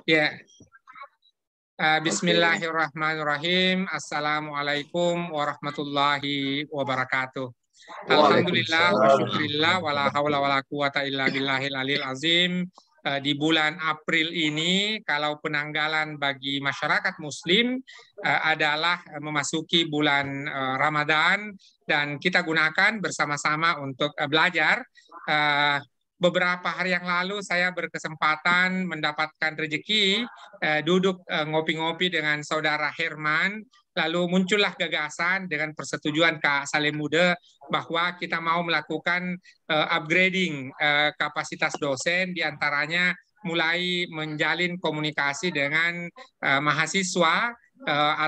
Ya, Bismillahirrahmanirrahim. Assalamualaikum warahmatullahi wabarakatuh. Alhamdulillah wa syukrillah wala haula wala quwata illa billahil alil azim. Di bulan April ini, kalau penanggalan bagi masyarakat Muslim adalah memasuki bulan Ramadan, dan kita gunakan bersama-sama untuk belajar. Beberapa hari yang lalu saya berkesempatan mendapatkan rezeki duduk ngopi-ngopi dengan saudara Herman, lalu muncullah gagasan dengan persetujuan Kak Saleh Mude bahwa kita mau melakukan upgrading kapasitas dosen, diantaranya mulai menjalin komunikasi dengan mahasiswa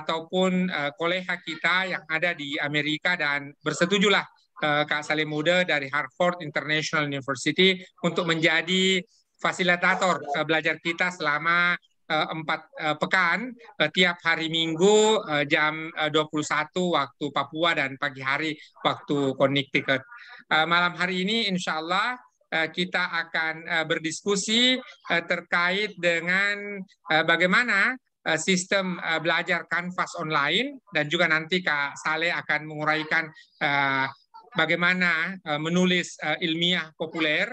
ataupun kolega kita yang ada di Amerika, dan bersetujulah Kak Saleh Mude dari Harvard International University untuk menjadi fasilitator belajar kita selama 4 pekan, tiap hari Minggu jam 21 waktu Papua dan pagi hari waktu Connecticut. Malam hari ini insya Allah kita akan berdiskusi terkait dengan bagaimana sistem belajar Canvas online, dan juga nanti Kak Saleh akan menguraikan bagaimana menulis ilmiah populer.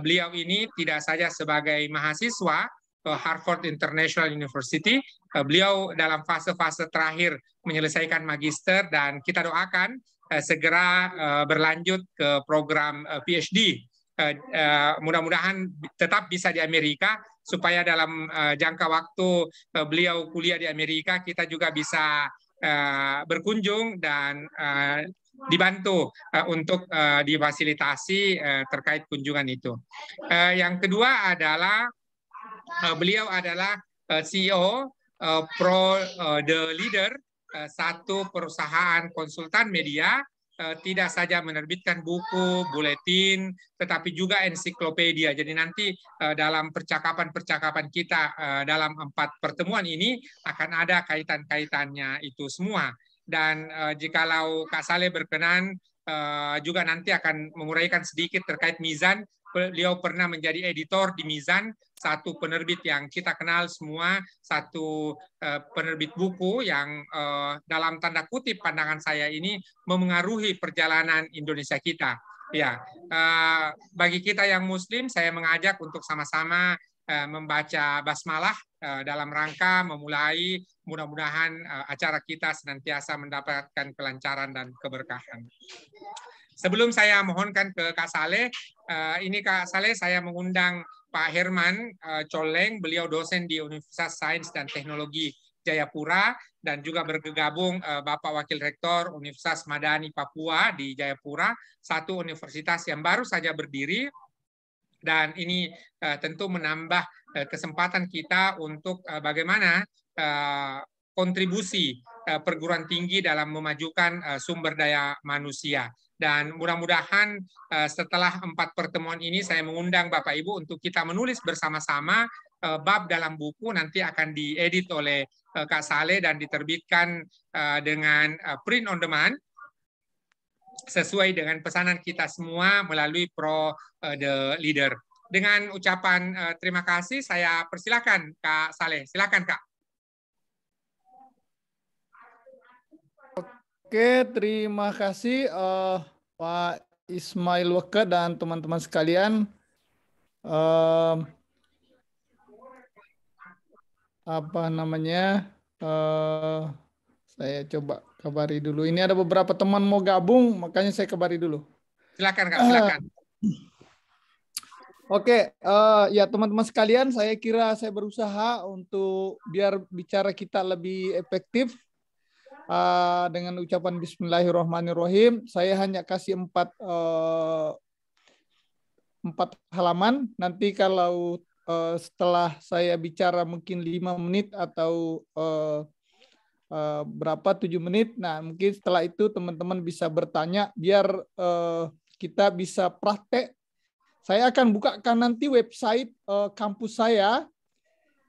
Beliau ini tidak saja sebagai mahasiswa Harvard International University, beliau dalam fase-fase terakhir menyelesaikan magister, dan kita doakan segera berlanjut ke program PhD. Mudah-mudahan tetap bisa di Amerika, supaya dalam jangka waktu beliau kuliah di Amerika kita juga bisa berkunjung dan dibantu untuk difasilitasi terkait kunjungan itu. Yang kedua adalah beliau adalah CEO Pro The Leader, satu perusahaan konsultan media, tidak saja menerbitkan buku, buletin, tetapi juga ensiklopedia. Jadi nanti dalam percakapan-percakapan kita dalam 4 pertemuan ini akan ada kaitan-kaitannya itu semua. Dan jikalau Kak Saleh berkenan, juga nanti akan menguraikan sedikit terkait Mizan. Beliau pernah menjadi editor di Mizan, satu penerbit yang kita kenal semua, satu penerbit buku yang dalam tanda kutip pandangan saya ini memengaruhi perjalanan Indonesia kita. Ya, bagi kita yang Muslim, saya mengajak untuk sama-sama membaca basmalah dalam rangka memulai, mudah-mudahan acara kita senantiasa mendapatkan kelancaran dan keberkahan. Sebelum saya mohonkan ke Kak Saleh, ini Kak Saleh, saya mengundang Pak Herman Coleng, beliau dosen di Universitas Sains dan Teknologi Jayapura, dan juga bergabung Bapak Wakil Rektor Universitas Madani Papua di Jayapura, satu universitas yang baru saja berdiri, dan ini tentu menambah kesempatan kita untuk bagaimana kontribusi perguruan tinggi dalam memajukan sumber daya manusia. Dan mudah-mudahan setelah 4 pertemuan ini saya mengundang Bapak Ibu untuk kita menulis bersama-sama bab dalam buku, nanti akan diedit oleh Kak Saleh dan diterbitkan dengan print on demand sesuai dengan pesanan kita semua melalui Pro The Leader. Dengan ucapan terima kasih, saya persilakan Kak Saleh. Silakan Kak. Oke, terima kasih Pak Ismail Weke dan teman-teman sekalian. Saya coba kabari dulu. Ini ada beberapa teman mau gabung, makanya saya kabari dulu. Silakan Kak, silakan. Oke, ya teman-teman sekalian, saya kira saya berusaha untuk biar bicara kita lebih efektif. Dengan ucapan Bismillahirrahmanirrahim, saya hanya kasih 4 halaman. Nanti kalau setelah saya bicara mungkin 5 menit atau berapa 7 menit, nah mungkin setelah itu teman-teman bisa bertanya biar kita bisa praktek. Saya akan bukakan nanti website kampus saya.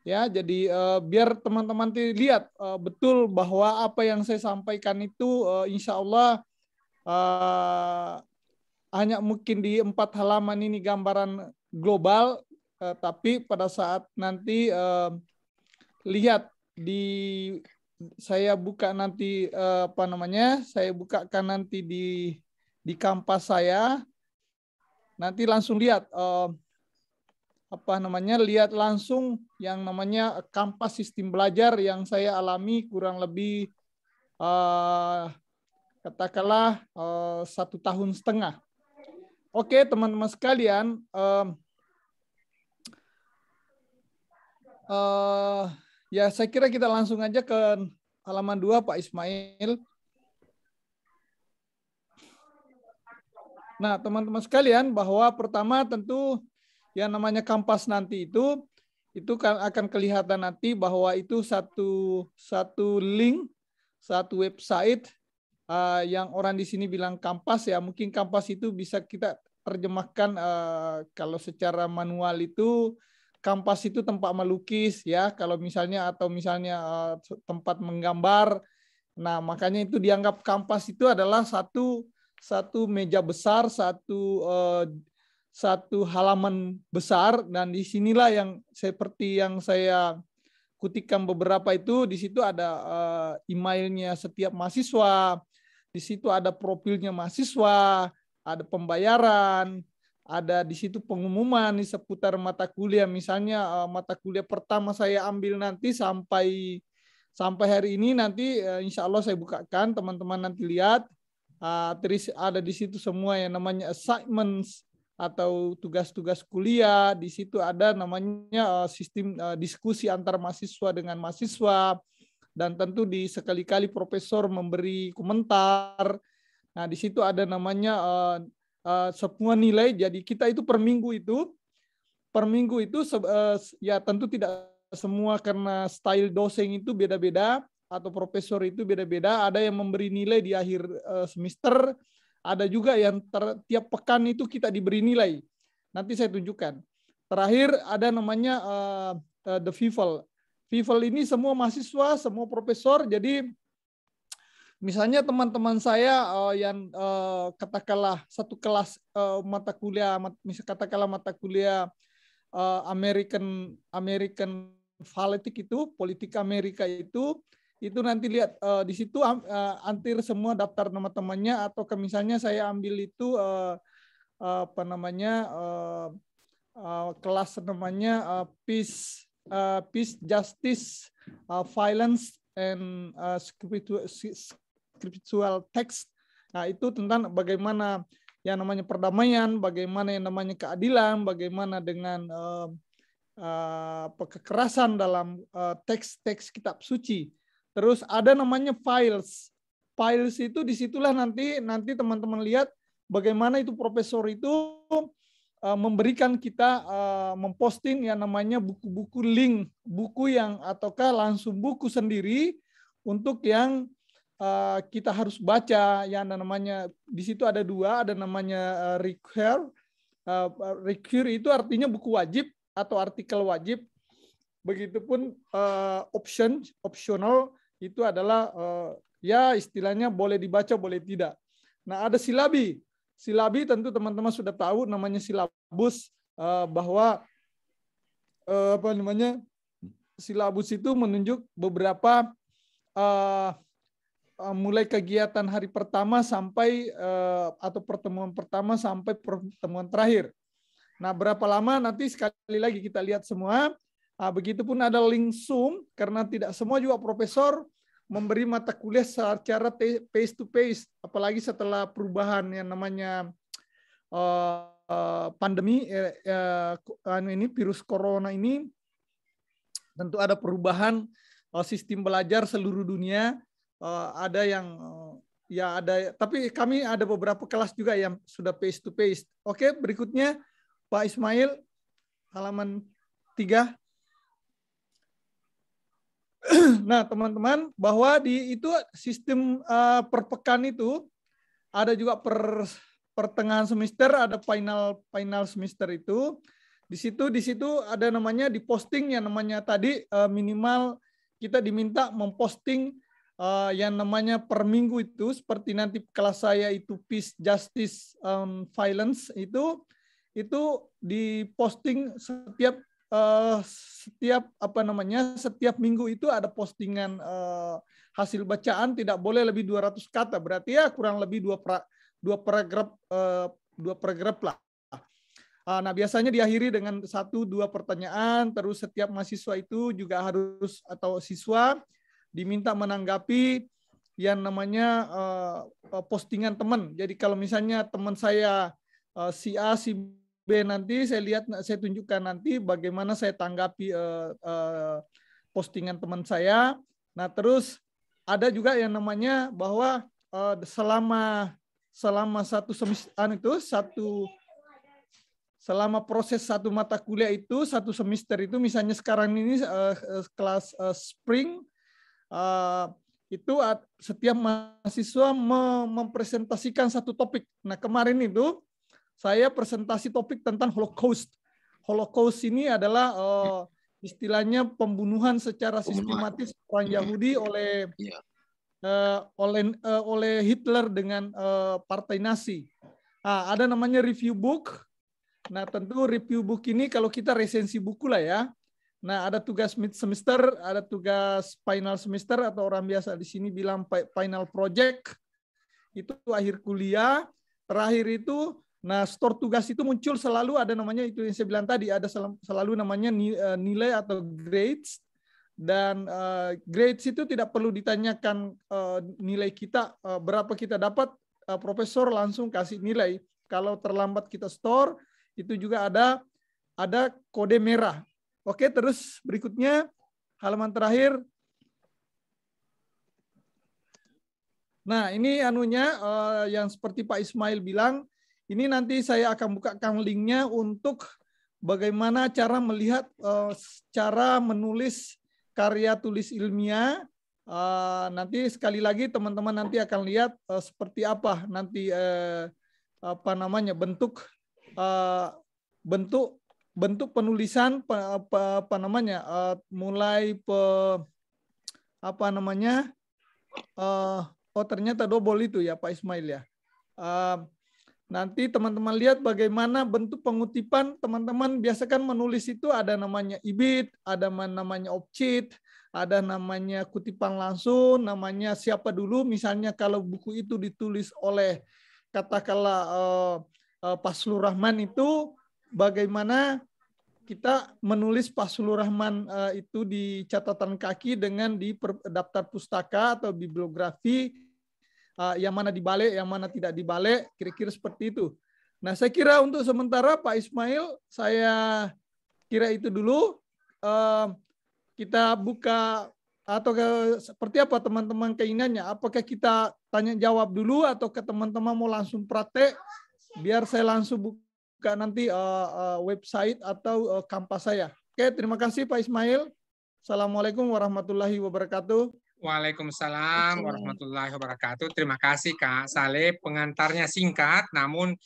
Ya, jadi biar teman-teman lihat betul bahwa apa yang saya sampaikan itu insya Allah hanya mungkin di 4 halaman ini gambaran global, tapi pada saat nanti lihat saya buka nanti saya bukakan nanti di Kampas saya, nanti langsung lihat lihat langsung yang namanya Kampas sistem belajar yang saya alami kurang lebih katakanlah 1,5 tahun. Oke, teman-teman sekalian, ya saya kira kita langsung aja ke halaman 2, Pak Ismail. Nah, teman-teman sekalian, bahwa pertama tentu yang namanya Kampas nanti itu kan akan kelihatan nanti bahwa itu satu link, satu website yang orang di sini bilang Kampas, ya mungkin Kampas itu bisa kita terjemahkan kalau secara manual itu Kampas itu tempat melukis, ya kalau misalnya, atau misalnya tempat menggambar. Nah, makanya itu dianggap Kampas itu adalah satu meja besar, satu halaman besar, dan disinilah yang seperti yang saya kutikan beberapa itu, di situ ada emailnya setiap mahasiswa, di situ ada profilnya mahasiswa, ada pembayaran, ada di situ pengumuman di seputar mata kuliah. Misalnya mata kuliah pertama saya ambil nanti sampai hari ini, nanti insya Allah saya bukakan, teman-teman nanti lihat. Terus ada di situ semua yang namanya assignments atau tugas-tugas kuliah. Di situ ada namanya sistem diskusi antar mahasiswa dengan mahasiswa, dan tentu di sekali-kali profesor memberi komentar. Nah, di situ ada namanya semua nilai. Jadi kita itu per minggu itu ya tentu tidak semua, karena style dosen itu beda-beda atau profesor itu beda-beda. Ada yang memberi nilai di akhir semester, ada juga yang tiap pekan itu kita diberi nilai. Nanti saya tunjukkan. Terakhir ada namanya the FIVAL. FIVAL ini semua mahasiswa, semua profesor. Jadi misalnya teman-teman saya yang katakanlah satu kelas mata kuliah, katakanlah mata kuliah American Politics itu, politik Amerika itu nanti lihat di situ antir semua daftar nama temannya, atau misalnya saya ambil itu kelas namanya Peace, Justice, Violence and Spiritual Text. Nah, itu tentang bagaimana yang namanya perdamaian, bagaimana yang namanya keadilan, bagaimana dengan kekerasan dalam teks-teks kitab suci. Terus ada namanya files. Files itu disitulah nanti teman-teman lihat bagaimana itu profesor itu memberikan kita memposting yang namanya buku-buku link, buku yang ataukah langsung buku sendiri untuk yang kita harus baca. Yang namanya di situ ada dua, ada namanya require. Require itu artinya buku wajib atau artikel wajib. Begitupun optional itu adalah ya istilahnya boleh dibaca boleh tidak. Nah, ada silabi. Silabi tentu teman-teman sudah tahu namanya silabus, bahwa silabus itu menunjuk beberapa mulai kegiatan hari pertama sampai atau pertemuan pertama sampai pertemuan terakhir. Nah, berapa lama nanti sekali lagi kita lihat semua. Begitupun ada link Zoom, karena tidak semua juga profesor memberi mata kuliah secara face to face, apalagi setelah perubahan yang namanya pandemi ini virus corona ini, tentu ada perubahan sistem belajar seluruh dunia. Ada yang ya ada, tapi kami ada beberapa kelas juga yang sudah face to face. Oke, berikutnya Pak Ismail, halaman 3. Nah, teman-teman, bahwa di itu sistem per pekan itu ada juga pertengahan semester, ada final semester itu. Di situ ada namanya di posting yang namanya tadi minimal kita diminta memposting yang namanya per minggu itu, seperti nanti kelas saya itu Peace, Justice, Violence itu itu diposting setiap minggu itu ada postingan hasil bacaan, tidak boleh lebih 200 kata. Berarti ya kurang lebih dua paragraf lah. Nah, biasanya diakhiri dengan 1-2 pertanyaan, terus setiap mahasiswa itu juga harus atau siswa diminta menanggapi yang namanya postingan teman. Jadi kalau misalnya teman saya si A, si B, nanti saya tunjukkan nanti bagaimana saya tanggapi postingan teman saya. Nah, terus ada juga yang namanya bahwa selama selama proses satu mata kuliah itu, satu semester itu, misalnya sekarang ini kelas spring, itu setiap mahasiswa mempresentasikan satu topik. Nah, kemarin itu saya presentasi topik tentang Holocaust. Holocaust ini adalah istilahnya pembunuhan secara sistematis orang Yahudi oleh Hitler dengan partai Nazi. Ada namanya review book. Nah, tentu review book ini kalau kita resensi buku lah ya. Nah, ada tugas mid semester, ada tugas final semester, atau orang biasa di sini bilang final project. Itu akhir kuliah. Terakhir itu, nah, store tugas itu muncul selalu ada namanya, itu yang saya bilang tadi, ada selalu namanya nilai atau grades. Dan grades itu tidak perlu ditanyakan nilai kita, berapa kita dapat, profesor langsung kasih nilai. Kalau terlambat kita store, itu juga ada kode merah. Oke, terus berikutnya halaman terakhir. Nah, ini anunya yang seperti Pak Ismail bilang, ini nanti saya akan bukakan linknya untuk bagaimana cara melihat cara menulis karya tulis ilmiah. Nanti sekali lagi teman-teman nanti akan lihat seperti apa nanti bentuk penulisan mulai ternyata double itu ya Pak Ismail ya. Nanti teman-teman lihat bagaimana bentuk pengutipan. Teman-teman biasa kan menulis itu ada namanya ibid, ada namanya object, ada namanya kutipan langsung, namanya siapa dulu. Misalnya kalau buku itu ditulis oleh katakanlah Fazlur Rahman, itu bagaimana kita menulis Fazlur Rahman itu di catatan kaki dengan di daftar pustaka atau bibliografi, yang mana dibalik, yang mana tidak dibalik, kira-kira seperti itu. Nah, saya kira untuk sementara Pak Ismail, saya kira itu dulu. Kita buka atau seperti apa teman-teman keinginannya? Apakah kita tanya jawab dulu atau ke teman-teman mau langsung praktek? Biar saya langsung buka nanti website atau kampas saya. Oke, terima kasih Pak Ismail. Assalamualaikum warahmatullahi wabarakatuh. Waalaikumsalam warahmatullahi wabarakatuh. Terima kasih Kak Saleh. Pengantarnya singkat, namun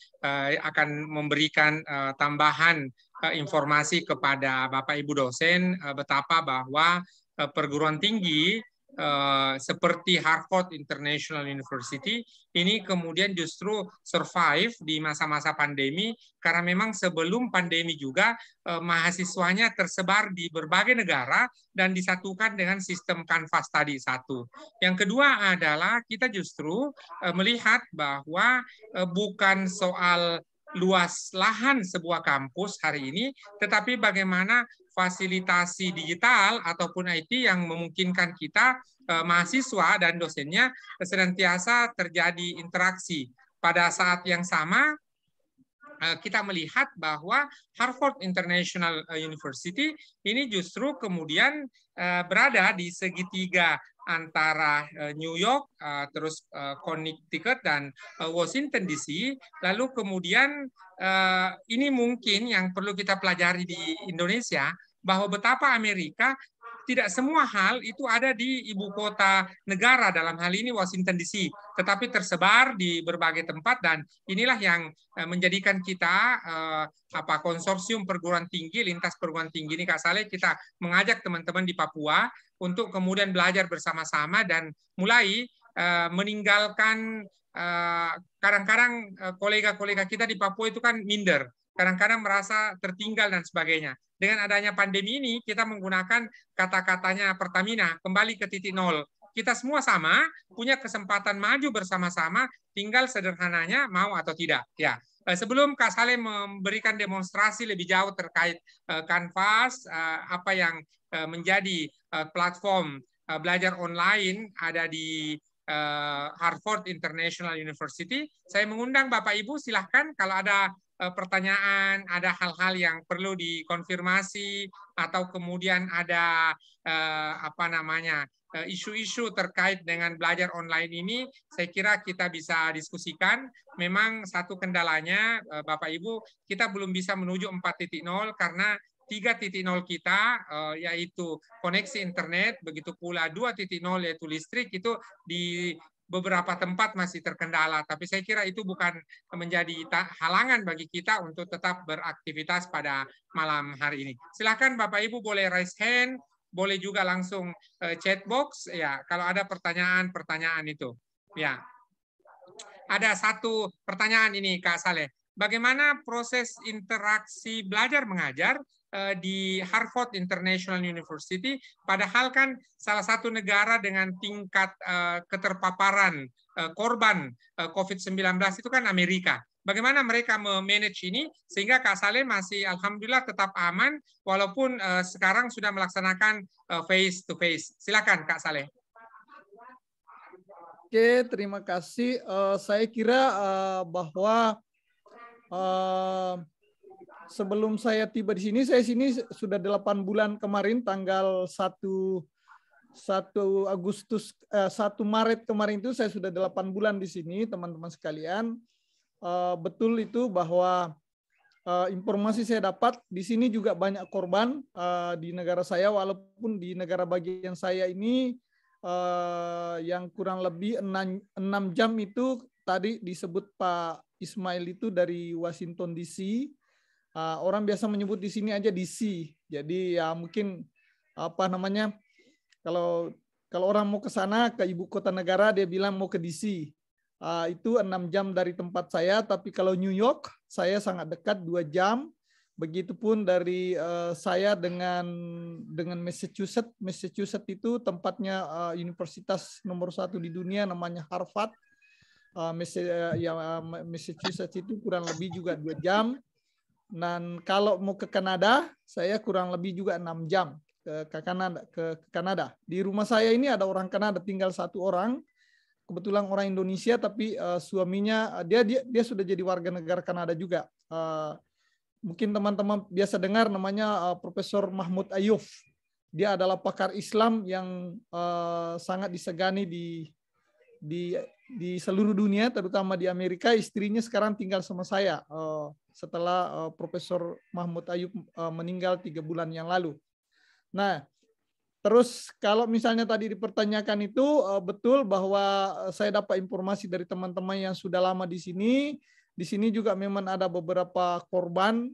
akan memberikan tambahan informasi kepada Bapak Ibu dosen betapa bahwa perguruan tinggi seperti Harvard International University ini kemudian justru survive di masa-masa pandemi, karena memang sebelum pandemi juga mahasiswanya tersebar di berbagai negara dan disatukan dengan sistem Canvas tadi satu. Yang kedua adalah kita justru melihat bahwa bukan soal luas lahan sebuah kampus hari ini, tetapi bagaimana fasilitasi digital ataupun IT yang memungkinkan kita mahasiswa dan dosennya senantiasa terjadi interaksi. Pada saat yang sama kita melihat bahwa Harvard International University ini justru kemudian berada di segitiga antara New York, terus Connecticut dan Washington DC. Lalu kemudian ini mungkin yang perlu kita pelajari di Indonesia, bahwa betapa Amerika tidak semua hal itu ada di ibu kota negara, dalam hal ini Washington DC, tetapi tersebar di berbagai tempat, dan inilah yang menjadikan kita konsorsium perguruan tinggi, lintas perguruan tinggi ini Kak Saleh, kita mengajak teman-teman di Papua untuk kemudian belajar bersama-sama dan mulai meninggalkan kadang-kadang kolega-kolega kita di Papua itu kan minder. kadang-kadang merasa tertinggal dan sebagainya. Dengan adanya pandemi ini, kita menggunakan kata-katanya Pertamina, kembali ke titik nol. Kita semua sama, punya kesempatan maju bersama-sama, tinggal sederhananya mau atau tidak. Ya, sebelum Kak Saleh memberikan demonstrasi lebih jauh terkait Canvas, apa yang menjadi platform belajar online ada di Harvard International University, saya mengundang Bapak Ibu, silahkan kalau ada pertanyaan, ada hal-hal yang perlu dikonfirmasi, atau kemudian ada apa namanya isu-isu terkait dengan belajar online ini, saya kira kita bisa diskusikan. Memang satu kendalanya, Bapak Ibu, kita belum bisa menuju 4.0 karena 3.0 kita, yaitu koneksi internet, begitu pula 2.0 yaitu listrik, itu di beberapa tempat masih terkendala, tapi saya kira itu bukan menjadi halangan bagi kita untuk tetap beraktivitas pada malam hari ini. Silakan Bapak Ibu boleh raise hand, boleh juga langsung chat box ya kalau ada pertanyaan itu. Ya. Ada satu pertanyaan ini Kak Saleh. Bagaimana proses interaksi belajar mengajar di Harvard International University, padahal kan salah satu negara dengan tingkat keterpaparan korban COVID-19 itu kan Amerika. Bagaimana mereka memanage ini sehingga Kak Saleh masih alhamdulillah tetap aman walaupun sekarang sudah melaksanakan face to face. Silakan Kak Saleh. Oke, terima kasih. Saya kira bahwa sebelum saya tiba di sini, saya sini sudah 8 bulan kemarin, tanggal 1 Maret kemarin itu saya sudah 8 bulan di sini, teman-teman sekalian. Betul itu bahwa informasi saya dapat di sini juga banyak korban di negara saya, walaupun di negara bagian saya ini yang kurang lebih 6 jam itu tadi disebut Pak Ismail itu dari Washington DC. Orang biasa menyebut di sini aja DC. Jadi ya mungkin apa namanya kalau orang mau ke sana ke ibu kota negara dia bilang mau ke DC. Itu 6 jam dari tempat saya. Tapi kalau New York saya sangat dekat 2 jam. Begitupun dari saya dengan Massachusetts. Massachusetts itu tempatnya universitas nomor 1 di dunia namanya Harvard. Massachusetts itu kurang lebih juga 2 jam. Dan kalau mau ke Kanada, saya kurang lebih juga 6 jam ke Kanada. Di rumah saya ini ada orang Kanada, tinggal 1 orang. Kebetulan orang Indonesia, tapi suaminya dia sudah jadi warga negara Kanada juga. Mungkin teman-teman biasa dengar namanya Profesor Mahmud Ayuf. Dia adalah pakar Islam yang sangat disegani di seluruh dunia, terutama di Amerika. Istrinya sekarang tinggal sama saya setelah Profesor Mahmud Ayuf meninggal 3 bulan yang lalu. Nah, terus kalau misalnya tadi dipertanyakan itu betul bahwa saya dapat informasi dari teman-teman yang sudah lama di sini. Di sini juga memang ada beberapa korban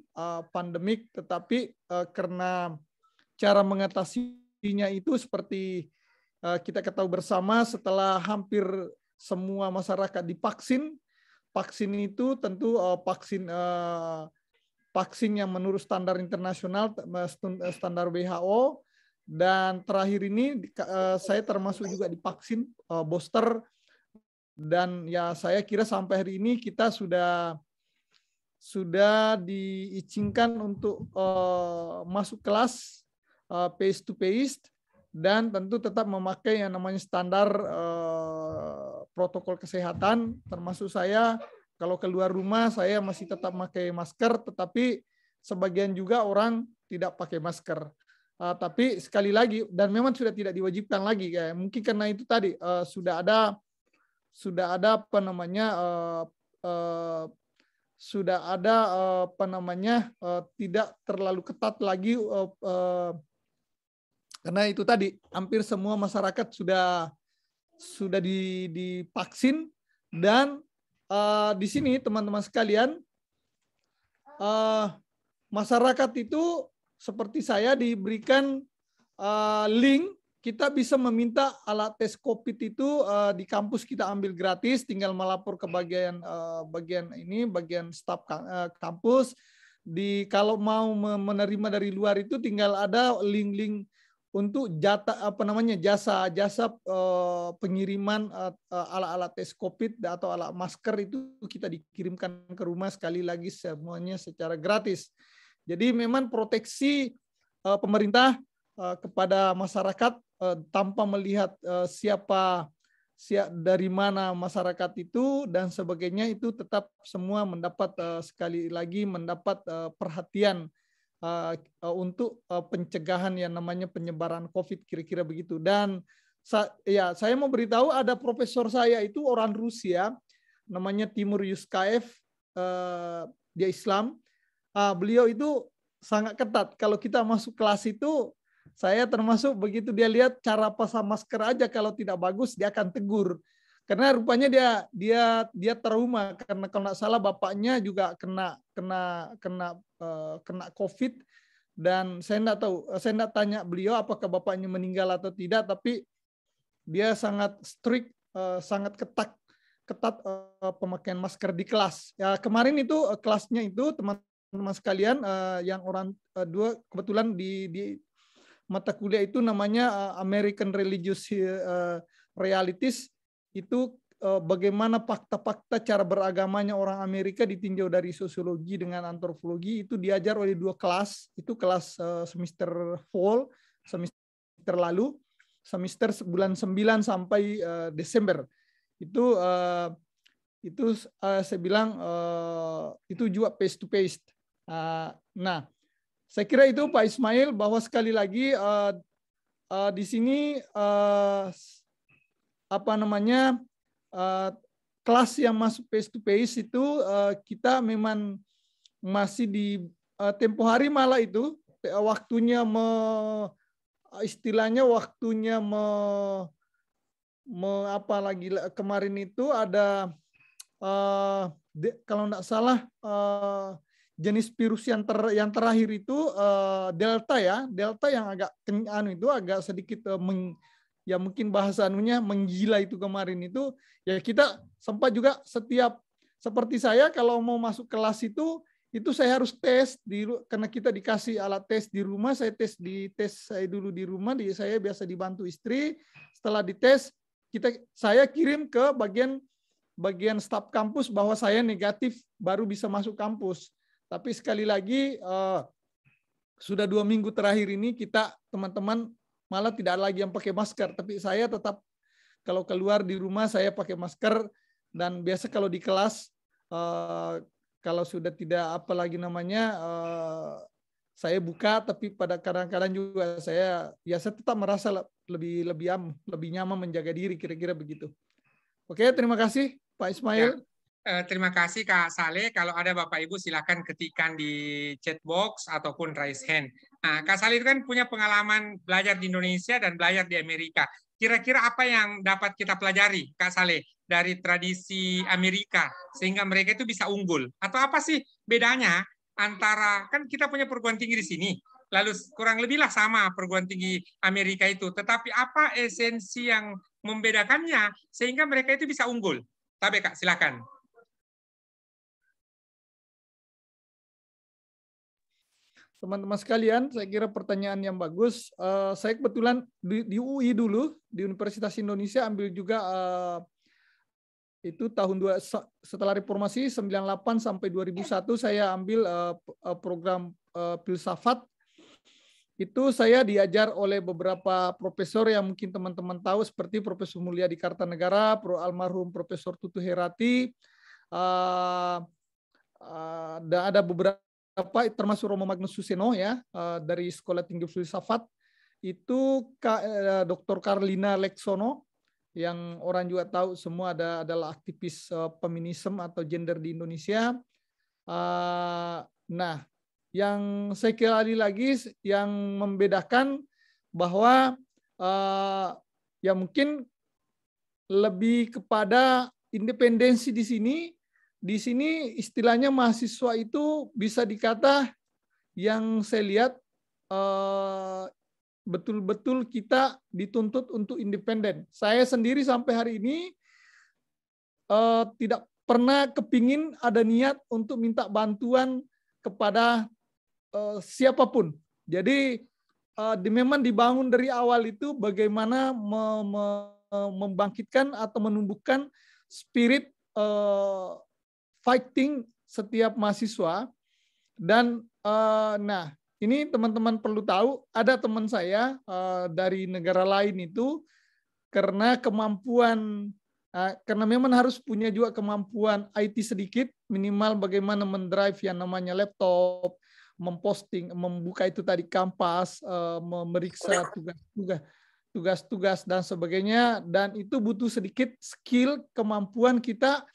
pandemik, tetapi karena cara mengatasinya itu seperti kita ketahui bersama, setelah hampir semua masyarakat divaksin, vaksin itu tentu vaksin yang menurut standar internasional, standar WHO, dan terakhir ini saya termasuk juga divaksin booster. Dan ya saya kira sampai hari ini kita sudah diizinkan untuk masuk kelas face to face, dan tentu tetap memakai yang namanya standar protokol kesehatan. Termasuk saya kalau keluar rumah saya masih tetap pakai masker, tetapi sebagian juga orang tidak pakai masker. Tapi sekali lagi, dan memang sudah tidak diwajibkan lagi, kayak mungkin karena itu tadi sudah ada tidak terlalu ketat lagi karena itu tadi hampir semua masyarakat sudah divaksin. Dan di sini teman-teman sekalian, masyarakat itu seperti saya diberikan link. Kita bisa meminta alat tes COVID itu di kampus kita ambil gratis, tinggal melapor ke bagian staf kampus. kalau mau menerima dari luar itu tinggal ada link-link untuk jasa pengiriman alat-alat tes COVID atau alat masker itu kita dikirimkan ke rumah, sekali lagi semuanya secara gratis. Jadi memang proteksi pemerintah kepada masyarakat tanpa melihat dari mana masyarakat itu dan sebagainya, itu tetap semua mendapat sekali lagi mendapat perhatian untuk pencegahan yang namanya penyebaran COVID, kira-kira begitu. Dan saya mau beritahu, ada profesor saya itu orang Rusia, namanya Timur Yuskaev, dia Islam. Beliau itu sangat ketat. Kalau kita masuk kelas itu, saya termasuk begitu dia lihat cara pasang masker aja kalau tidak bagus dia akan tegur. Karena rupanya dia trauma karena kalau nggak salah bapaknya juga kena COVID, dan saya nggak tanya beliau apakah bapaknya meninggal atau tidak, tapi dia sangat strict, sangat ketat pemakaian masker di kelas. Ya, kemarin itu kelasnya itu teman-teman sekalian yang orang dua kebetulan di mata kuliah itu namanya American Religious Realities, itu bagaimana fakta-fakta cara beragamanya orang Amerika ditinjau dari sosiologi dengan antropologi. Itu diajar oleh 2 kelas, itu kelas semester fall, semester lalu, semester bulan 9 sampai Desember. Itu saya bilang itu juga face to face. Nah, saya kira itu Pak Ismail, bahwa sekali lagi di sini kelas yang masuk face to face itu kita memang masih di tempo hari malah itu waktunya istilahnya waktunya kemarin itu ada kalau tidak salah jenis virus yang terakhir itu Delta ya, Delta yang agak itu agak sedikit ya mungkin bahasa menggila itu kemarin itu, ya kita sempat juga seperti saya kalau mau masuk kelas itu saya harus tes karena kita dikasih alat tes di rumah, saya tes saya dulu di rumah, saya biasa dibantu istri, setelah dites saya kirim ke bagian staf kampus bahwa saya negatif baru bisa masuk kampus. Tapi sekali lagi sudah 2 minggu terakhir ini kita teman-teman malah tidak lagi yang pakai masker. Tapi saya tetap kalau keluar di rumah saya pakai masker, dan biasa kalau di kelas kalau sudah tidak saya buka, tapi pada kadang-kadang juga saya tetap merasa lebih nyaman menjaga diri, kira-kira begitu. Oke, terima kasih Pak Ismail. Ya. Terima kasih Kak Saleh. Kalau ada Bapak Ibu silakan ketikkan di chat box ataupun raise hand. Nah, Kak Saleh itu kan punya pengalaman belajar di Indonesia dan belajar di Amerika. Kira-kira apa yang dapat kita pelajari, Kak Saleh, dari tradisi Amerika sehingga mereka itu bisa unggul? Atau apa sih bedanya antara, kan kita punya perguruan tinggi di sini, lalu kurang lebihlah sama perguruan tinggi Amerika itu, tetapi apa esensi yang membedakannya sehingga mereka itu bisa unggul? Tabe Kak, silakan. Teman-teman sekalian, saya kira pertanyaan yang bagus. Saya kebetulan di UI dulu, di Universitas Indonesia, ambil juga itu setelah reformasi 98 sampai 2001 saya ambil program filsafat. Itu saya diajar oleh beberapa profesor yang mungkin teman-teman tahu, seperti Profesor Mulyadi Kartanegara, almarhum Profesor Tutu Herati, dan ada beberapa termasuk Romo Magnus Suseno ya, dari Sekolah Tinggi Filsafat, itu Dr. Carlina Leksono, yang orang juga tahu semua adalah aktivis feminisme atau gender di Indonesia. Nah, yang saya kira lagi yang membedakan bahwa ya mungkin lebih kepada independensi di sini. Di sini istilahnya mahasiswa itu bisa dikata yang saya lihat betul-betul kita dituntut untuk independen. Saya sendiri sampai hari ini tidak pernah kepingin ada niat untuk minta bantuan kepada siapapun. Jadi memang dibangun dari awal itu bagaimana membangkitkan atau menumbuhkan spirit fighting setiap mahasiswa. Dan nah, ini teman-teman perlu tahu, ada teman saya dari negara lain itu karena kemampuan, karena memang harus punya juga kemampuan IT sedikit, minimal bagaimana mendrive yang namanya laptop, memposting, membuka itu tadi Kampas, memeriksa tugas-tugas dan sebagainya, dan itu butuh sedikit skill, kemampuan kita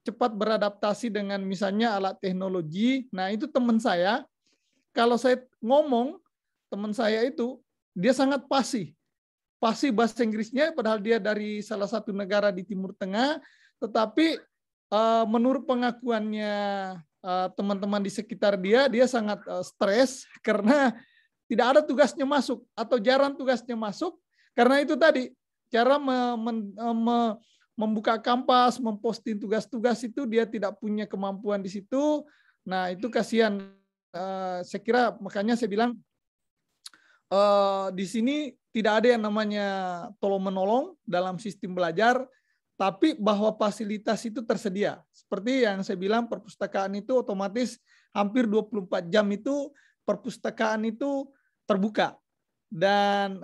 cepat beradaptasi dengan misalnya alat teknologi. Nah, itu teman saya, kalau saya ngomong, teman saya itu, dia sangat fasih bahasa Inggrisnya, padahal dia dari salah satu negara di Timur Tengah, tetapi menurut pengakuannya teman-teman di sekitar dia, dia sangat stres karena tidak ada tugasnya masuk, atau jarang tugasnya masuk, karena itu tadi, cara membuka Kampas, memposting tugas-tugas itu dia tidak punya kemampuan di situ. Nah, itu kasihan. Saya kira makanya saya bilang di sini tidak ada yang namanya tolong-menolong dalam sistem belajar, tapi bahwa fasilitas itu tersedia. Seperti yang saya bilang, perpustakaan itu otomatis hampir 24 jam itu perpustakaan itu terbuka. Dan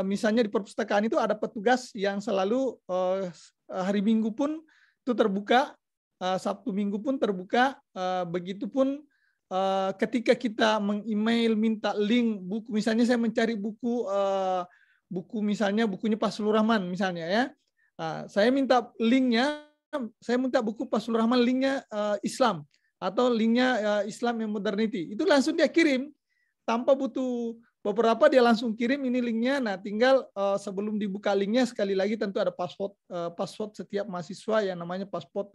misalnya di perpustakaan itu ada petugas yang selalu hari Minggu pun itu terbuka, Sabtu Minggu pun terbuka, begitupun ketika kita meng-email minta link buku, misalnya saya mencari buku misalnya bukunya Pak Sulur Rahman misalnya ya, saya minta linknya, saya minta buku Pak Sulur Rahman linknya Islam atau linknya Islam and Modernity, itu langsung dia kirim tanpa butuh beberapa, dia langsung kirim ini linknya. Nah, tinggal sebelum dibuka linknya, sekali lagi tentu ada password setiap mahasiswa yang namanya password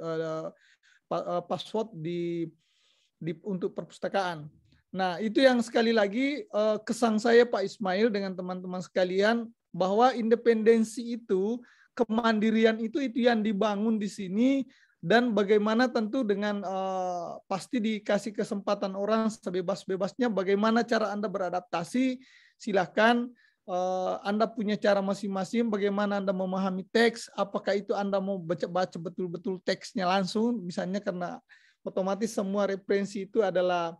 untuk perpustakaan. Nah, itu yang sekali lagi kesan saya Pak Ismail dengan teman-teman sekalian, bahwa independensi itu, kemandirian itu yang dibangun di sini, dan bagaimana tentu dengan pasti dikasih kesempatan orang sebebas-bebasnya, bagaimana cara Anda beradaptasi, silakan. Anda punya cara masing-masing, bagaimana Anda memahami teks, apakah itu Anda mau baca betul-betul teksnya langsung, misalnya karena otomatis semua referensi itu adalah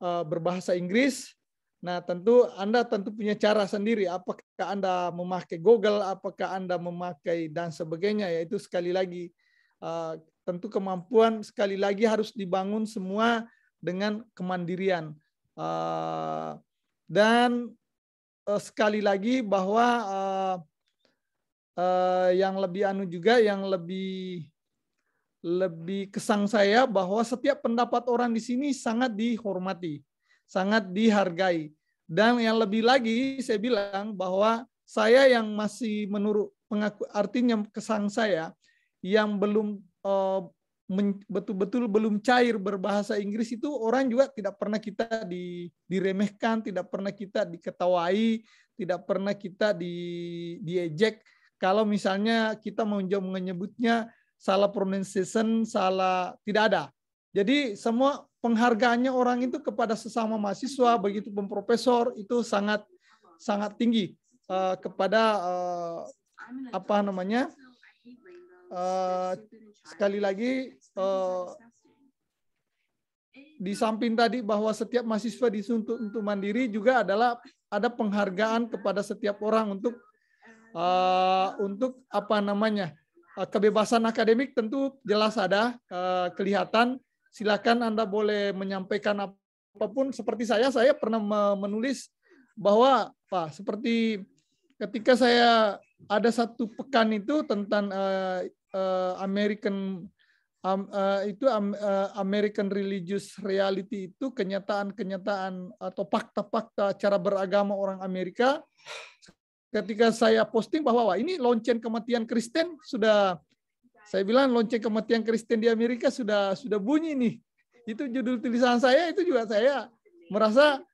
berbahasa Inggris. Nah, tentu Anda punya cara sendiri, apakah Anda memakai Google, apakah Anda memakai dan sebagainya, yaitu sekali lagi tentu kemampuan sekali lagi harus dibangun semua dengan kemandirian. Dan sekali lagi bahwa yang lebih juga, yang lebih kesan saya, bahwa setiap pendapat orang di sini sangat dihormati, sangat dihargai. Dan yang lebih lagi saya bilang bahwa saya yang masih menurut artinya kesan saya yang belum betul-betul belum cair berbahasa Inggris, itu orang juga tidak pernah kita diremehkan, tidak pernah kita diketawai, tidak pernah kita diejek kalau misalnya kita mau menyebutnya salah pronunciation, salah, tidak ada. Jadi semua penghargaannya orang itu kepada sesama mahasiswa, begitu pun profesor, itu sangat tinggi kepada sekali lagi di samping tadi bahwa setiap mahasiswa dituntut untuk mandiri, juga adalah ada penghargaan kepada setiap orang untuk kebebasan akademik. Tentu jelas ada, kelihatan. Silakan Anda boleh menyampaikan apapun. Seperti saya pernah menulis bahwa Pak, seperti ketika saya ada satu pekan itu tentang American Religious Reality, itu kenyataan atau fakta-fakta cara beragama orang Amerika. Ketika saya posting bahwa ini lonceng kematian Kristen sudah, saya bilang lonceng kematian Kristen di Amerika sudah bunyi nih. Itu judul tulisan saya, itu juga saya merasa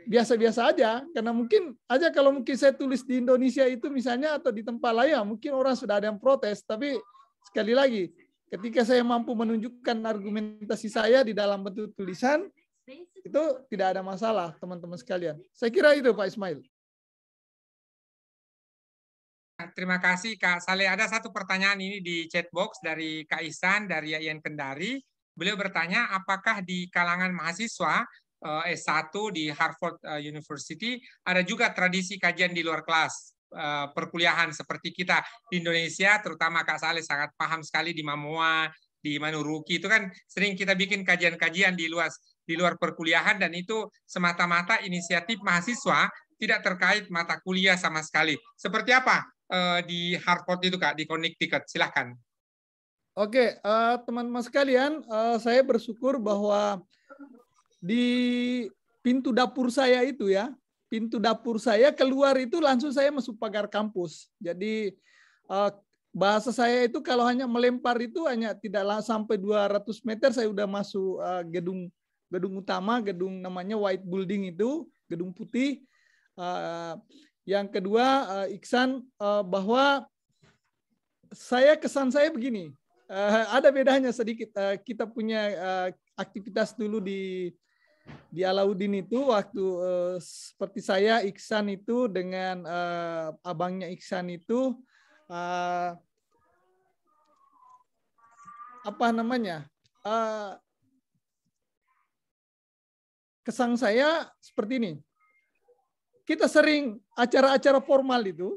biasa-biasa aja, karena mungkin aja kalau mungkin saya tulis di Indonesia itu misalnya atau di tempat lain, mungkin orang sudah ada yang protes. Tapi sekali lagi, ketika saya mampu menunjukkan argumentasi saya di dalam bentuk tulisan, itu tidak ada masalah, teman-teman sekalian. Saya kira itu, Pak Ismail. Terima kasih, Kak Saleh. Ada satu pertanyaan ini di chat box dari Kak Ihsan dari IAIN Kendari. Beliau bertanya, apakah di kalangan mahasiswa S1 di Harvard University ada juga tradisi kajian di luar kelas perkuliahan seperti kita di Indonesia, terutama Kak Saleh sangat paham sekali di Mamoa, di Manuruki, itu kan sering kita bikin kajian-kajian di luar perkuliahan, dan itu semata-mata inisiatif mahasiswa, tidak terkait mata kuliah sama sekali. Seperti apa di Harvard itu, Kak, di Connecticut? Silahkan. Oke, teman-teman sekalian, saya bersyukur bahwa di pintu dapur saya itu ya, pintu dapur saya keluar itu langsung saya masuk pagar kampus. Jadi bahasa saya itu kalau hanya melempar itu hanya tidak sampai 200 meter saya udah masuk gedung utama, gedung namanya White Building itu, gedung putih. Yang kedua, Iksan, bahwa kesan saya begini, ada bedanya sedikit. Kita punya aktivitas dulu di Alauddin itu waktu seperti saya, Iksan itu dengan abangnya Iksan itu apa namanya, kesan saya seperti ini. Kita sering acara-acara formal itu,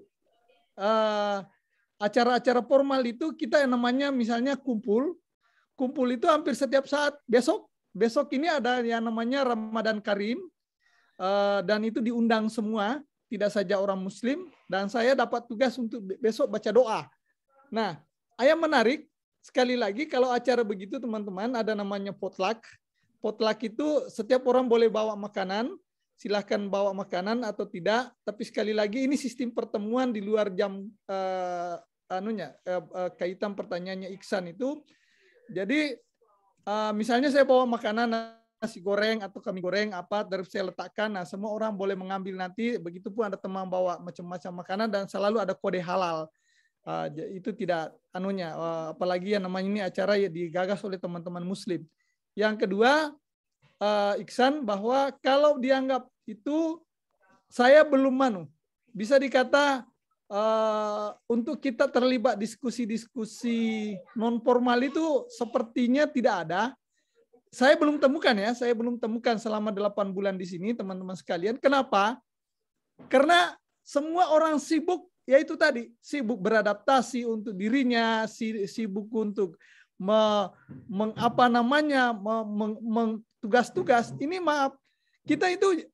acara-acara formal itu kita yang namanya misalnya kumpul itu hampir setiap saat. Besok ini ada yang namanya Ramadan Karim, dan itu diundang semua, tidak saja orang Muslim, dan saya dapat tugas untuk besok baca doa. Nah, yang menarik, sekali lagi kalau acara begitu teman-teman, ada namanya potluck. Potluck itu setiap orang boleh bawa makanan, silahkan bawa makanan atau tidak, tapi sekali lagi ini sistem pertemuan di luar jam kaitan pertanyaannya Iksan itu. Jadi misalnya saya bawa makanan nasi goreng atau kami goreng apa, terus saya letakkan, nah semua orang boleh mengambil nanti. Begitupun ada teman bawa macam-macam makanan dan selalu ada kode halal. Itu tidak apalagi yang namanya ini acara ya digagas oleh teman-teman Muslim. Yang kedua, Iksan, bahwa kalau dianggap itu saya belum bisa dikata untuk kita terlibat diskusi-diskusi non formal itu sepertinya tidak ada. Saya belum temukan selama 8 bulan di sini, teman-teman sekalian. Kenapa? Karena semua orang sibuk, yaitu tadi, sibuk beradaptasi untuk dirinya, sibuk untuk tugas-tugas. Ini maaf, kita itu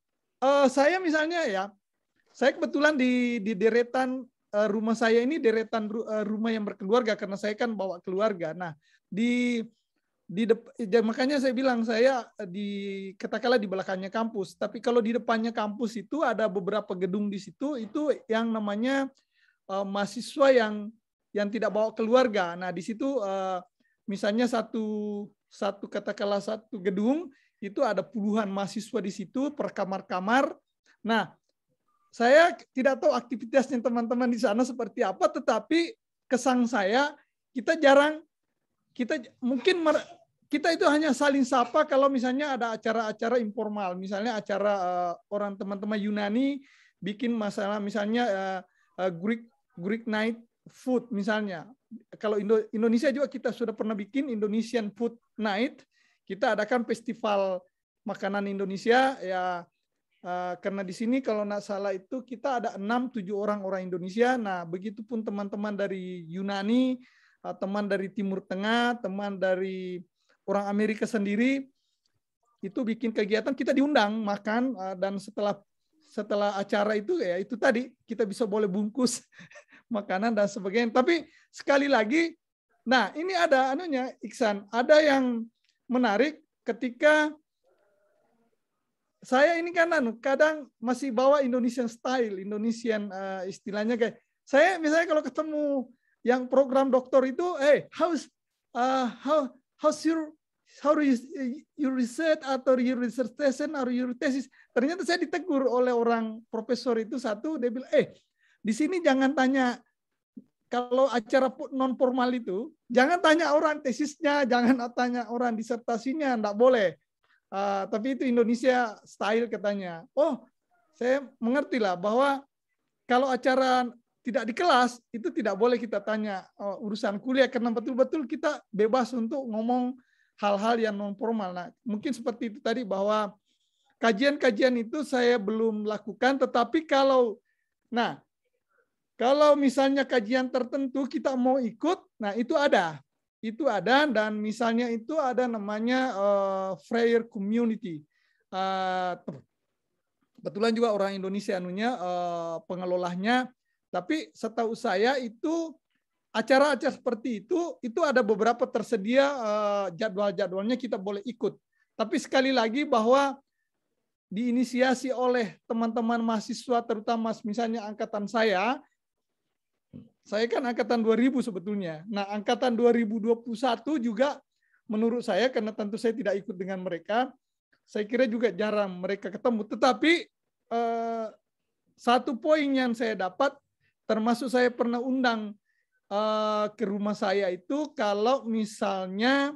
saya misalnya ya, saya kebetulan di deretan rumah saya ini deretan rumah yang berkeluarga karena saya kan bawa keluarga. Nah, makanya saya bilang saya katakanlah di belakangnya kampus. Tapi kalau di depannya kampus itu ada beberapa gedung di situ, itu yang namanya mahasiswa yang tidak bawa keluarga. Nah, di situ misalnya satu gedung itu ada puluhan mahasiswa di situ per kamar-kamar. Nah, saya tidak tahu aktivitasnya teman-teman di sana seperti apa, tetapi kesan saya kita itu hanya saling sapa kalau misalnya ada acara-acara informal, misalnya acara orang teman-teman Yunani bikin masalah misalnya Greek night food misalnya. Kalau Indonesia juga kita sudah pernah bikin Indonesian Food Night. Kita adakan festival makanan Indonesia ya. Karena di sini kalau nggak salah itu kita ada 6-7 orang Indonesia. Nah, begitupun teman-teman dari Yunani, teman dari Timur Tengah, teman dari orang Amerika sendiri, itu bikin kegiatan, kita diundang makan, dan setelah acara itu ya itu tadi kita bisa boleh bungkus makanan dan sebagainya. Tapi sekali lagi, nah ini ada Iksan, ada yang menarik ketika saya ini kan kadang masih bawa Indonesian style, Indonesian istilahnya kayak saya misalnya kalau ketemu yang program doktor itu, how's your research atau your dissertation atau your thesis, ternyata saya ditegur oleh orang profesor itu satu, dia bilang, di sini jangan tanya kalau acara non formal itu jangan tanya orang tesisnya, jangan tanya orang disertasinya, enggak boleh. Tapi itu Indonesia style katanya. Oh, saya mengerti lah bahwa kalau acara tidak di kelas itu tidak boleh kita tanya urusan kuliah karena betul-betul kita bebas untuk ngomong hal-hal yang non formal. Nah, mungkin seperti itu tadi bahwa kajian-kajian itu saya belum lakukan, tetapi kalau misalnya kajian tertentu kita mau ikut, nah itu ada dan misalnya itu ada namanya Freire Community. Kebetulan juga orang Indonesia pengelolanya, tapi setahu saya itu acara-acara seperti itu ada beberapa tersedia jadwal-jadwalnya kita boleh ikut. Tapi sekali lagi bahwa diinisiasi oleh teman-teman mahasiswa terutama misalnya angkatan saya kan angkatan 2000 sebetulnya. Nah, angkatan 2021 juga menurut saya karena tentu saya tidak ikut dengan mereka, saya kira juga jarang mereka ketemu. Tetapi satu poin yang saya dapat, termasuk saya pernah undang ke rumah saya itu kalau misalnya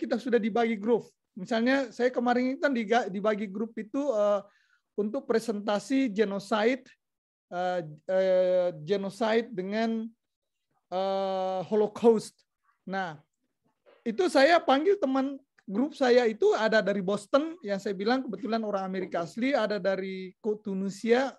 kita sudah dibagi grup. Misalnya saya kemarin kan dibagi grup itu untuk presentasi genocide dengan Holocaust. Nah, itu saya panggil teman grup saya itu ada dari Boston yang saya bilang kebetulan orang Amerika asli, ada dari Tunisia.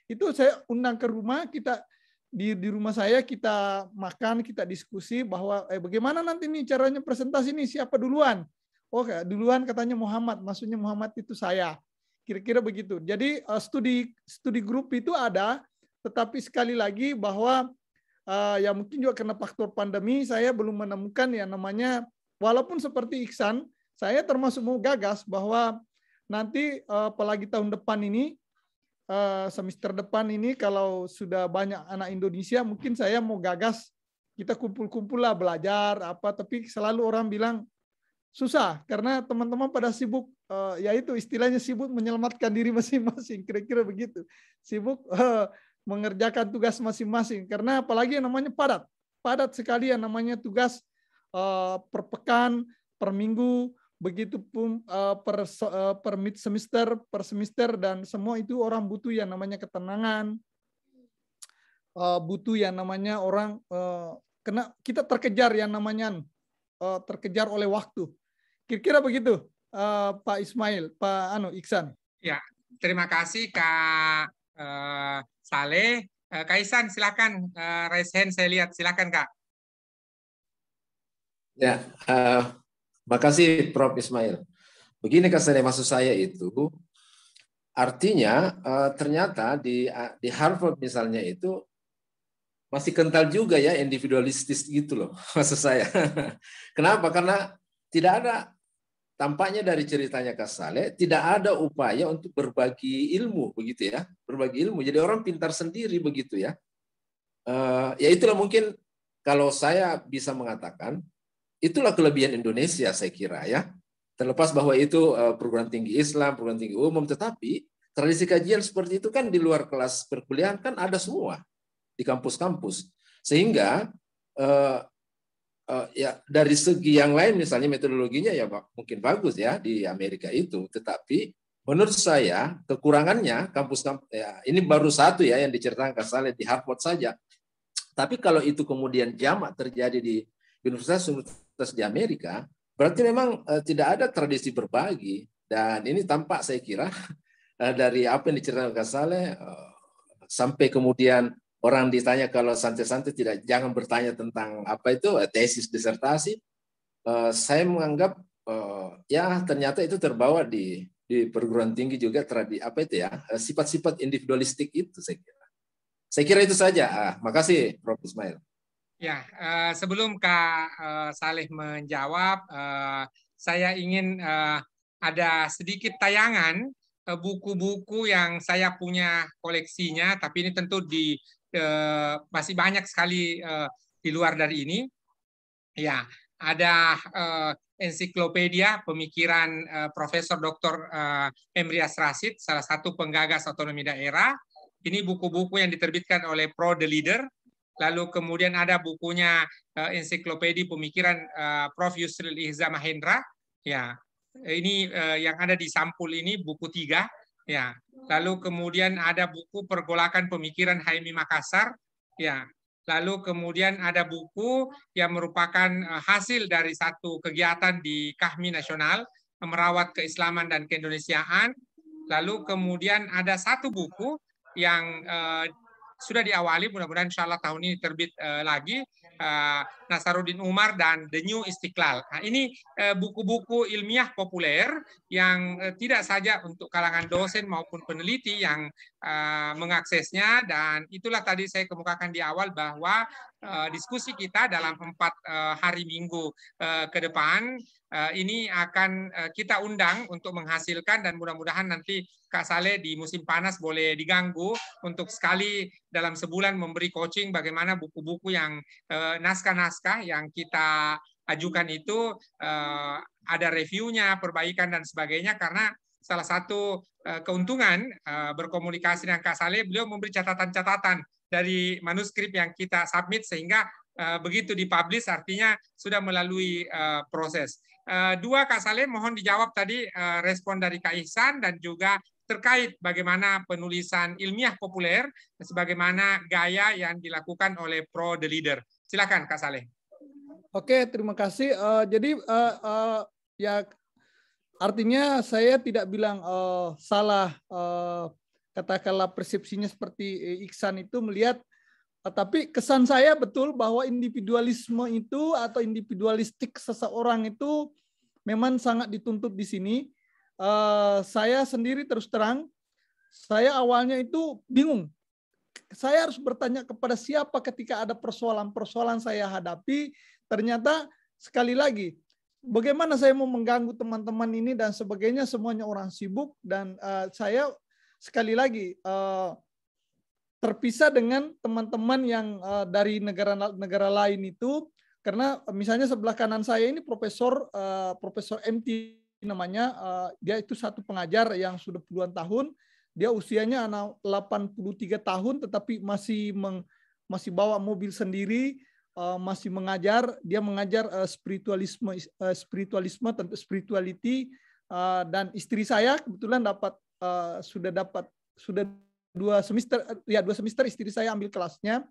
Itu saya undang ke rumah, kita di rumah saya kita makan, kita diskusi bahwa bagaimana nanti nih caranya presentasi ini, siapa duluan? Oh, duluan katanya Muhammad, maksudnya Muhammad itu saya. Kira-kira begitu. Jadi studi grup itu ada, tetapi sekali lagi bahwa ya mungkin juga karena faktor pandemi saya belum menemukan yang namanya, walaupun seperti Iksan, saya termasuk mau gagas bahwa nanti apalagi tahun depan ini, semester depan ini kalau sudah banyak anak Indonesia, mungkin saya mau gagas kita kumpul-kumpul lah belajar apa, tapi selalu orang bilang susah karena teman-teman pada sibuk, yaitu istilahnya sibuk menyelamatkan diri masing-masing, kira-kira begitu, sibuk mengerjakan tugas masing-masing karena apalagi yang namanya padat sekali yang namanya tugas per pekan, per minggu, begitu pun per mid semester, per semester, dan semua itu orang butuh yang namanya ketenangan, butuh yang namanya orang kena kita terkejar yang namanya terkejar oleh waktu. Kira-kira begitu, Pak Ismail, Pak Iksan. Ya, terima kasih Kak Saleh. Kak Ihsan, silakan raise hand, saya lihat, silakan Kak. Ya, makasih Prof. Ismail. Begini Kak Saleh, maksud saya itu artinya ternyata di Harvard misalnya itu masih kental juga ya individualistis gitu loh, maksud saya. Kenapa? Karena tidak ada, tampaknya dari ceritanya Kak Saleh, tidak ada upaya untuk berbagi ilmu, begitu ya, berbagi ilmu. Jadi orang pintar sendiri begitu ya. Ya itulah mungkin kalau saya bisa mengatakan, itulah kelebihan Indonesia saya kira ya. Terlepas bahwa itu perguruan tinggi Islam, perguruan tinggi umum, tetapi tradisi kajian seperti itu kan di luar kelas perkuliahan kan ada semua di kampus-kampus. Sehingga ya dari segi yang lain misalnya metodologinya ya mungkin bagus ya di Amerika itu, tetapi menurut saya kekurangannya kampus-kampus ya, ini baru satu ya yang diceritakan Kak Saleh di Harvard saja. Tapi kalau itu kemudian jamak terjadi di universitas di Amerika, berarti memang tidak ada tradisi berbagi, dan ini tampak saya kira dari apa yang diceritakan Kak Saleh sampai kemudian orang ditanya kalau santai-santai jangan bertanya tentang apa itu tesis disertasi. Saya menganggap ya ternyata itu terbawa di perguruan tinggi juga apa itu ya sifat-sifat individualistik itu saya kira. Saya kira itu saja. Makasih Prof. Ismail. Ya, sebelum Kak Saleh menjawab, saya ingin ada sedikit tayangan buku-buku yang saya punya koleksinya, tapi ini tentu masih banyak sekali di luar dari ini. Ya, ada ensiklopedia pemikiran Profesor Dr. Emrias Rashid, salah satu penggagas otonomi daerah. Ini buku-buku yang diterbitkan oleh Pro The Leader. Lalu kemudian ada bukunya Ensiklopedia Pemikiran Prof. Yusril Ihza Mahendra. Ya, ini yang ada di sampul ini buku 3. Ya, lalu kemudian ada buku Pergolakan Pemikiran Haimi Makassar. Ya, lalu kemudian ada buku yang merupakan hasil dari satu kegiatan di Kahmi Nasional, merawat keislaman dan keindonesiaan. Lalu kemudian ada satu buku yang sudah diawali, mudah-mudahan insya Allah tahun ini terbit lagi, Nasaruddin Umar dan The New Istiqlal. Nah, ini buku-buku ilmiah populer yang tidak saja untuk kalangan dosen maupun peneliti yang mengaksesnya, dan itulah tadi saya kemukakan di awal bahwa diskusi kita dalam 4 hari minggu ke depan ini akan kita undang untuk menghasilkan, dan mudah-mudahan nanti Kak Saleh di musim panas boleh diganggu untuk sekali dalam sebulan memberi coaching bagaimana buku-buku yang naskah-naskah yang kita ajukan itu ada reviewnya, perbaikan dan sebagainya, karena salah satu keuntungan berkomunikasi dengan Kak Saleh, beliau memberi catatan-catatan dari manuskrip yang kita submit, sehingga begitu dipublish artinya sudah melalui proses. 2, Kak Saleh, mohon dijawab tadi respon dari Kak Ihsan dan juga terkait bagaimana penulisan ilmiah populer sebagaimana gaya yang dilakukan oleh Pro The Leader. Silakan Kak Saleh. Oke, terima kasih. Jadi ya artinya saya tidak bilang salah, katakanlah persepsinya seperti Iksan itu melihat, tapi kesan saya betul bahwa individualisme itu atau individualistik seseorang itu memang sangat dituntut di sini. Saya sendiri terus terang, saya awalnya itu bingung. Saya harus bertanya kepada siapa ketika ada persoalan-persoalan saya hadapi. Ternyata sekali lagi, bagaimana saya mau mengganggu teman-teman ini dan sebagainya, semuanya orang sibuk, dan saya sekali lagi terpisah dengan teman-teman yang dari negara-negara lain itu, karena misalnya sebelah kanan saya ini Profesor MT namanya, dia itu satu pengajar yang sudah puluhan tahun, dia usianya 83 tahun tetapi masih bawa mobil sendiri, masih mengajar, dia mengajar spiritualisme tentu spirituality, dan istri saya kebetulan sudah 2 semester istri saya ambil kelasnya,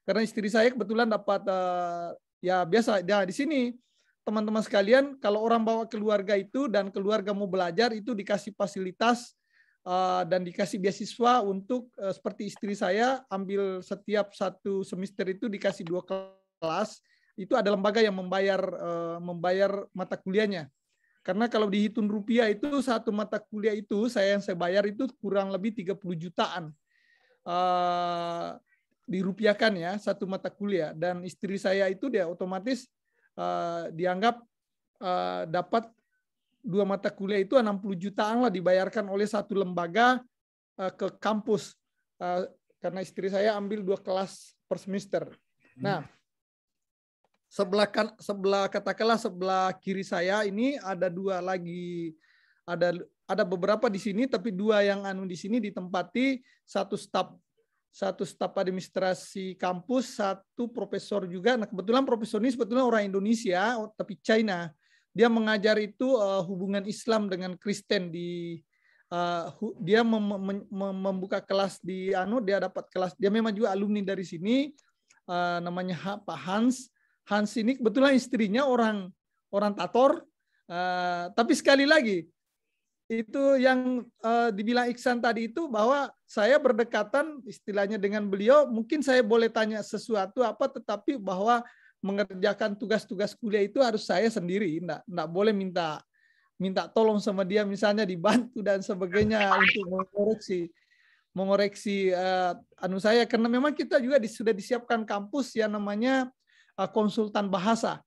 karena istri saya kebetulan dapat ya biasa ya di sini teman-teman sekalian, kalau orang bawa keluarga itu dan keluarga mau belajar itu dikasih fasilitas dan dikasih beasiswa untuk seperti istri saya ambil setiap 1 semester itu dikasih 2 kelas, itu ada lembaga yang membayar mata kuliahnya. Karena kalau dihitung rupiah itu 1 mata kuliah itu yang saya bayar itu kurang lebih 30 jutaan dirupiahkan ya 1 mata kuliah, dan istri saya itu dia otomatis dianggap dapat 2 mata kuliah itu 60 jutaan lah dibayarkan oleh 1 lembaga ke kampus, karena istri saya ambil 2 kelas per semester. Nah, katakanlah sebelah kiri saya ini ada 2 lagi, ada beberapa di sini, tapi 2 yang di sini ditempati satu staf administrasi kampus, 1 profesor juga. Nah, kebetulan profesor ini sebetulnya orang Indonesia, tapi China. Dia mengajar itu hubungan Islam dengan Kristen dia membuka kelas di dia dapat kelas. Dia memang juga alumni dari sini, namanya Pak Hans. Hans ini kebetulan istrinya orang Tator, tapi sekali lagi itu yang dibilang Iksan tadi itu, bahwa saya berdekatan istilahnya dengan beliau, mungkin saya boleh tanya sesuatu apa, tetapi bahwa mengerjakan tugas-tugas kuliah itu harus saya sendiri, enggak boleh minta tolong sama dia, misalnya dibantu dan sebagainya untuk mengoreksi saya, karena memang kita juga sudah disiapkan kampus yang namanya konsultan bahasa.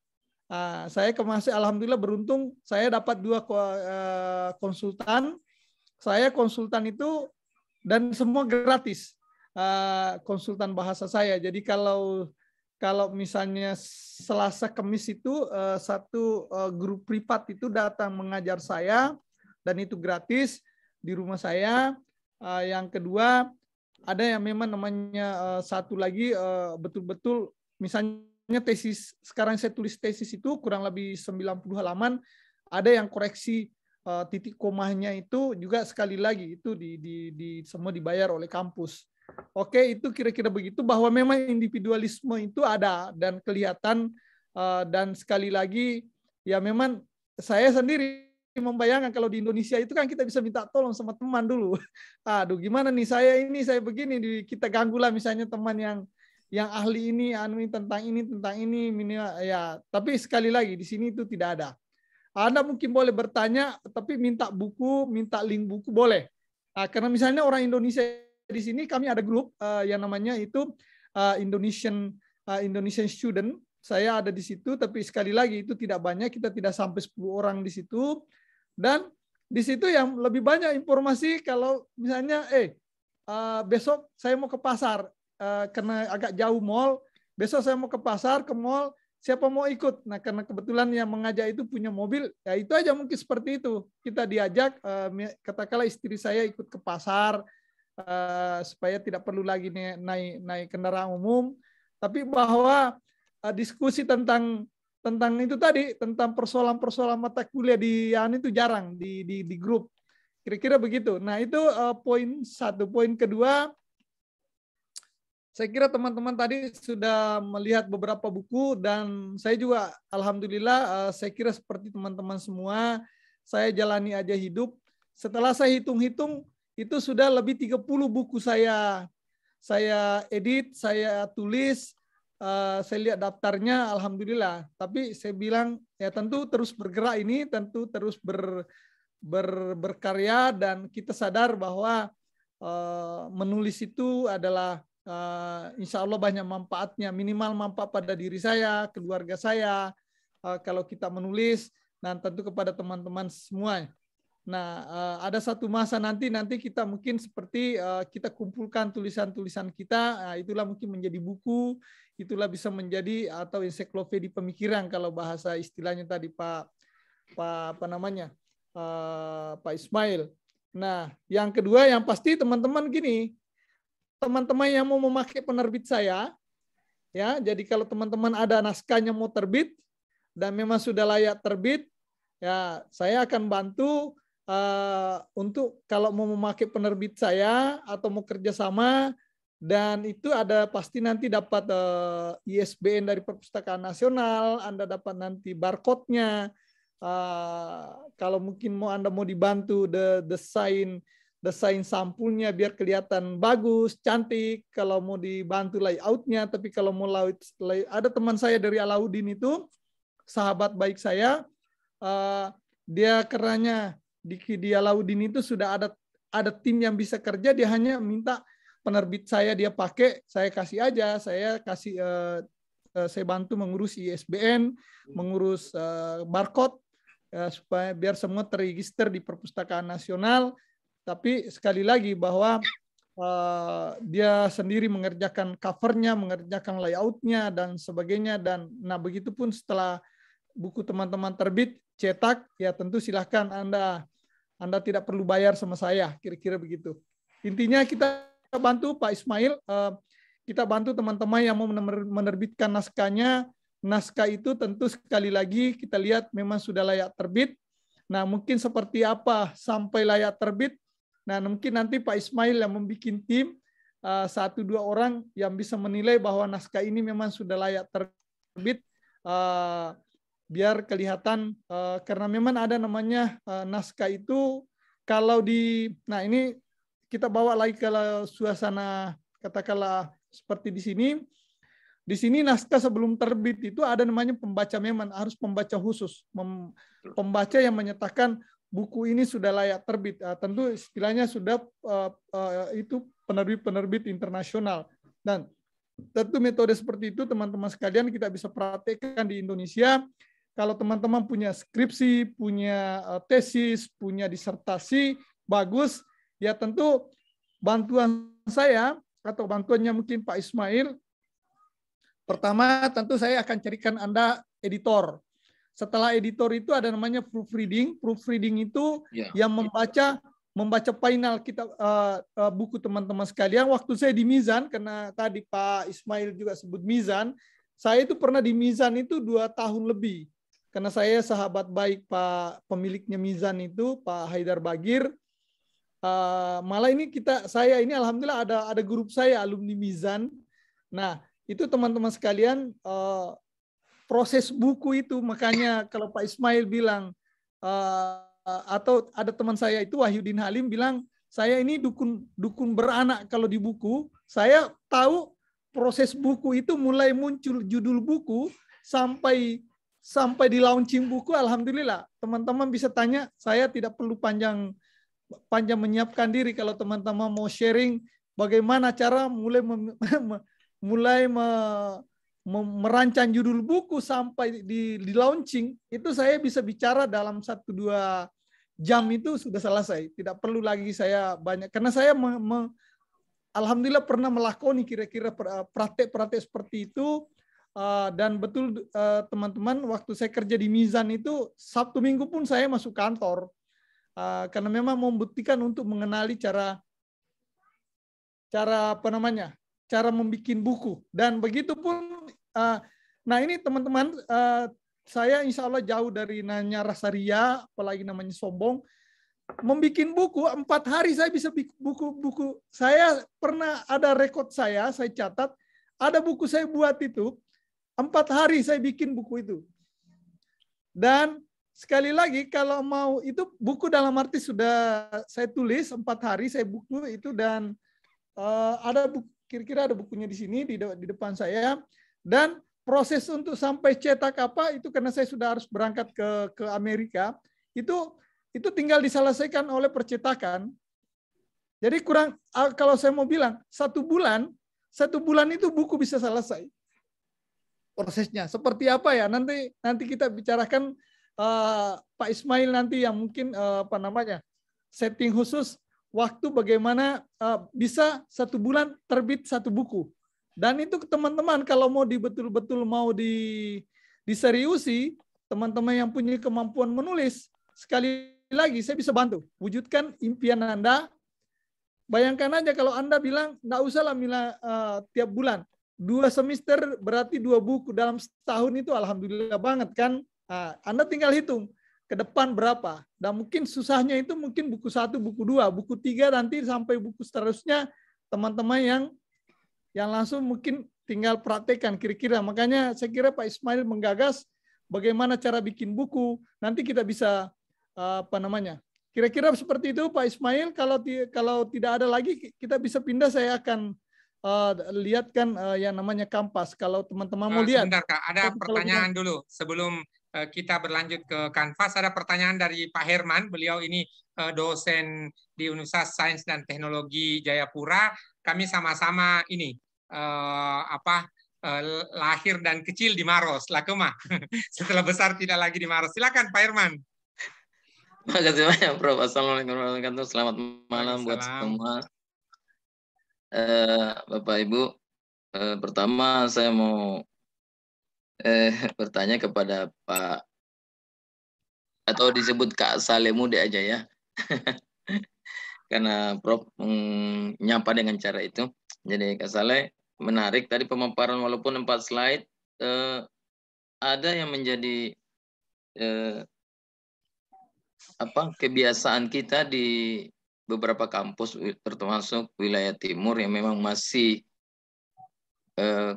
Saya alhamdulillah beruntung saya dapat 2 konsultan. Saya konsultan itu dan semua gratis, konsultan bahasa saya. Jadi kalau misalnya Selasa Kamis itu 1 grup privat itu datang mengajar saya dan itu gratis di rumah saya. Yang kedua ada yang memang namanya satu lagi betul-betul misalnya tesis, sekarang saya tulis tesis itu kurang lebih 90 halaman, ada yang koreksi titik komanya itu juga sekali lagi itu di semua dibayar oleh kampus. Oke, itu kira-kira begitu, bahwa memang individualisme itu ada dan kelihatan, dan sekali lagi ya memang saya sendiri membayangkan kalau di Indonesia itu kan kita bisa minta tolong sama teman dulu. Aduh, gimana nih saya begini, kita ganggu lah misalnya teman yang ahli ini, tentang ini, minimal ya. Tapi sekali lagi di sini itu tidak ada. Anda mungkin boleh bertanya, tapi minta buku, minta link buku boleh. Karena misalnya orang Indonesia di sini kami ada grup yang namanya itu Indonesian Student. Saya ada di situ, tapi sekali lagi itu tidak banyak, kita tidak sampai 10 orang di situ. Dan di situ yang lebih banyak informasi kalau misalnya besok saya mau ke pasar karena agak jauh mall, besok saya mau ke pasar, ke mall, siapa mau ikut? Nah, karena kebetulan yang mengajak itu punya mobil, ya itu aja mungkin seperti itu. Kita diajak, katakanlah istri saya ikut ke pasar, supaya tidak perlu lagi naik kendaraan umum, tapi bahwa diskusi tentang itu tadi, tentang persoalan-persoalan mata kuliah di itu jarang di grup. Kira-kira begitu. Nah, itu poin satu. Poin kedua, saya kira teman-teman tadi sudah melihat beberapa buku, dan saya juga alhamdulillah saya kira seperti teman-teman semua, saya jalani aja hidup. Setelah saya hitung-hitung, itu sudah lebih 30 buku saya edit, saya tulis, saya lihat daftarnya, alhamdulillah. Tapi saya bilang ya tentu terus bergerak ini, tentu terus berkarya, dan kita sadar bahwa menulis itu adalah insya Allah banyak manfaatnya, minimal manfaat pada diri saya, keluarga saya, kalau kita menulis, dan tentu kepada teman-teman semua. Nah, ada satu masa nanti kita mungkin seperti kita kumpulkan tulisan-tulisan kita, itulah mungkin menjadi buku, itulah bisa menjadi atau ensiklopedia pemikiran kalau bahasa istilahnya tadi Pak Ismail. Nah, yang kedua yang pasti teman-teman gini, teman-teman yang mau memakai penerbit saya, ya, jadi kalau teman-teman ada naskahnya mau terbit dan memang sudah layak terbit, ya saya akan bantu untuk kalau mau memakai penerbit saya atau mau kerjasama, dan itu ada pasti nanti dapat ISBN dari Perpustakaan Nasional, Anda dapat nanti barcode-nya. Kalau mungkin Anda mau dibantu desain sampulnya biar kelihatan bagus, cantik. Kalau mau dibantu layout-nya, tapi kalau mau ada teman saya dari Alauddin itu, sahabat baik saya, dia karenanya di Alauddin itu sudah ada tim yang bisa kerja, dia hanya minta penerbit saya dia pakai, saya kasih aja, saya bantu mengurus ISBN, mengurus barcode, supaya biar semua terregister di Perpustakaan Nasional. Tapi sekali lagi bahwa dia sendiri mengerjakan covernya, mengerjakan layoutnya dan sebagainya, dan nah begitupun setelah buku teman-teman terbit cetak, ya tentu silahkan Anda tidak perlu bayar sama saya, kira-kira begitu. Intinya kita bantu Pak Ismail, kita bantu teman-teman yang mau menerbitkan naskahnya. Naskah itu tentu sekali lagi kita lihat memang sudah layak terbit. Nah, mungkin seperti apa sampai layak terbit. Nah, mungkin nanti Pak Ismail yang membuat tim 1-2 orang yang bisa menilai bahwa naskah ini memang sudah layak terbit, biar kelihatan, karena memang ada namanya naskah itu kalau nah ini kita bawa lagi ke suasana katakanlah seperti di sini. Di sini naskah sebelum terbit itu ada namanya pembaca, memang harus pembaca khusus, pembaca yang menyatakan buku ini sudah layak terbit. Tentu istilahnya sudah itu penerbit internasional. Dan tentu metode seperti itu teman-teman sekalian kita bisa praktekkan di Indonesia. Kalau teman-teman punya skripsi, punya tesis, punya disertasi, bagus, ya tentu bantuan saya atau bantuannya mungkin Pak Ismail, pertama tentu saya akan carikan Anda editor. Setelah editor itu ada namanya proofreading. Proofreading itu yang membaca membaca final kita buku teman-teman sekalian. Waktu saya di Mizan, karena tadi Pak Ismail juga sebut Mizan, saya itu pernah di Mizan itu 2 tahun lebih. Karena saya sahabat baik Pak pemiliknya Mizan itu, Pak Haidar Bagir. Malah ini saya ini alhamdulillah ada grup saya alumni Mizan. Nah, itu teman-teman sekalian, proses buku itu, makanya kalau Pak Ismail bilang, atau ada teman saya itu Wahyudin Halim bilang, saya ini dukun beranak kalau di buku. Saya tahu proses buku itu mulai muncul judul buku sampai di launching buku. Alhamdulillah, teman-teman bisa tanya, saya tidak perlu panjang menyiapkan diri. Kalau teman-teman mau sharing bagaimana cara mulai merancang judul buku sampai di launching, itu saya bisa bicara dalam 1-2 jam itu sudah selesai. Tidak perlu lagi saya banyak, karena saya alhamdulillah pernah melakoni kira-kira praktek-praktek seperti itu. Dan betul teman-teman, waktu saya kerja di Mizan itu Sabtu Minggu pun saya masuk kantor, karena memang membuktikan untuk mengenali cara membuat buku. Dan begitu pun, nah ini teman-teman, saya insya Allah jauh dari nanya rasa ria, apalagi namanya sombong. Membuat buku 4 hari saya bisa bikin buku. Saya pernah ada rekod saya catat, ada buku saya buat itu 4 hari saya bikin buku itu. Dan sekali lagi kalau mau itu buku dalam arti sudah saya tulis 4 hari saya buku itu, dan ada kira-kira ada bukunya di sini di depan saya. Dan proses untuk sampai cetak apa itu, karena saya sudah harus berangkat ke Amerika, itu tinggal diselesaikan oleh percetakan. Jadi kalau saya mau bilang 1 bulan itu buku bisa selesai. Prosesnya seperti apa ya? Nanti kita bicarakan, Pak Ismail nanti yang mungkin setting khusus waktu bagaimana bisa 1 bulan terbit 1 buku. Dan itu teman-teman kalau mau betul-betul mau diseriusi, teman-teman yang punya kemampuan menulis, sekali lagi saya bisa bantu wujudkan impian Anda. Bayangkan aja kalau Anda bilang nggak usah lah Mila tiap bulan, 2 semester berarti 2 buku dalam setahun, itu alhamdulillah banget kan. Anda tinggal hitung ke depan berapa. Dan mungkin susahnya itu mungkin buku 1, buku 2, buku 3 nanti sampai buku seterusnya, teman-teman yang langsung mungkin tinggal praktekkan kira-kira. Makanya saya kira Pak Ismail menggagas bagaimana cara bikin buku. Nanti kita bisa kira-kira seperti itu Pak Ismail. Kalau tidak ada lagi kita bisa pindah, saya akan lihatkan yang namanya Kanvas kalau teman-teman mau lihat. Sebentar Kak, ada pertanyaan dulu sebelum kita berlanjut ke Kanvas. Ada pertanyaan dari Pak Herman. Beliau ini dosen di Universitas Sains dan Teknologi Jayapura. Kami sama-sama lahir dan kecil di Maros, Lakemah. Setelah besar tidak lagi di Maros. Silakan Pak Herman. Terima kasih banyak Prof. Assalamualaikum warahmatullahi wabarakatuh. Selamat malam buat semua. Bapak Ibu, pertama saya mau bertanya kepada Pak, atau disebut Kak Saleh Mude aja ya. Karena Prof menyapa dengan cara itu. Jadi Kak Saleh, menarik tadi pemaparan, walaupun 4 slide, ada yang menjadi kebiasaan kita di beberapa kampus, termasuk wilayah timur, yang memang masih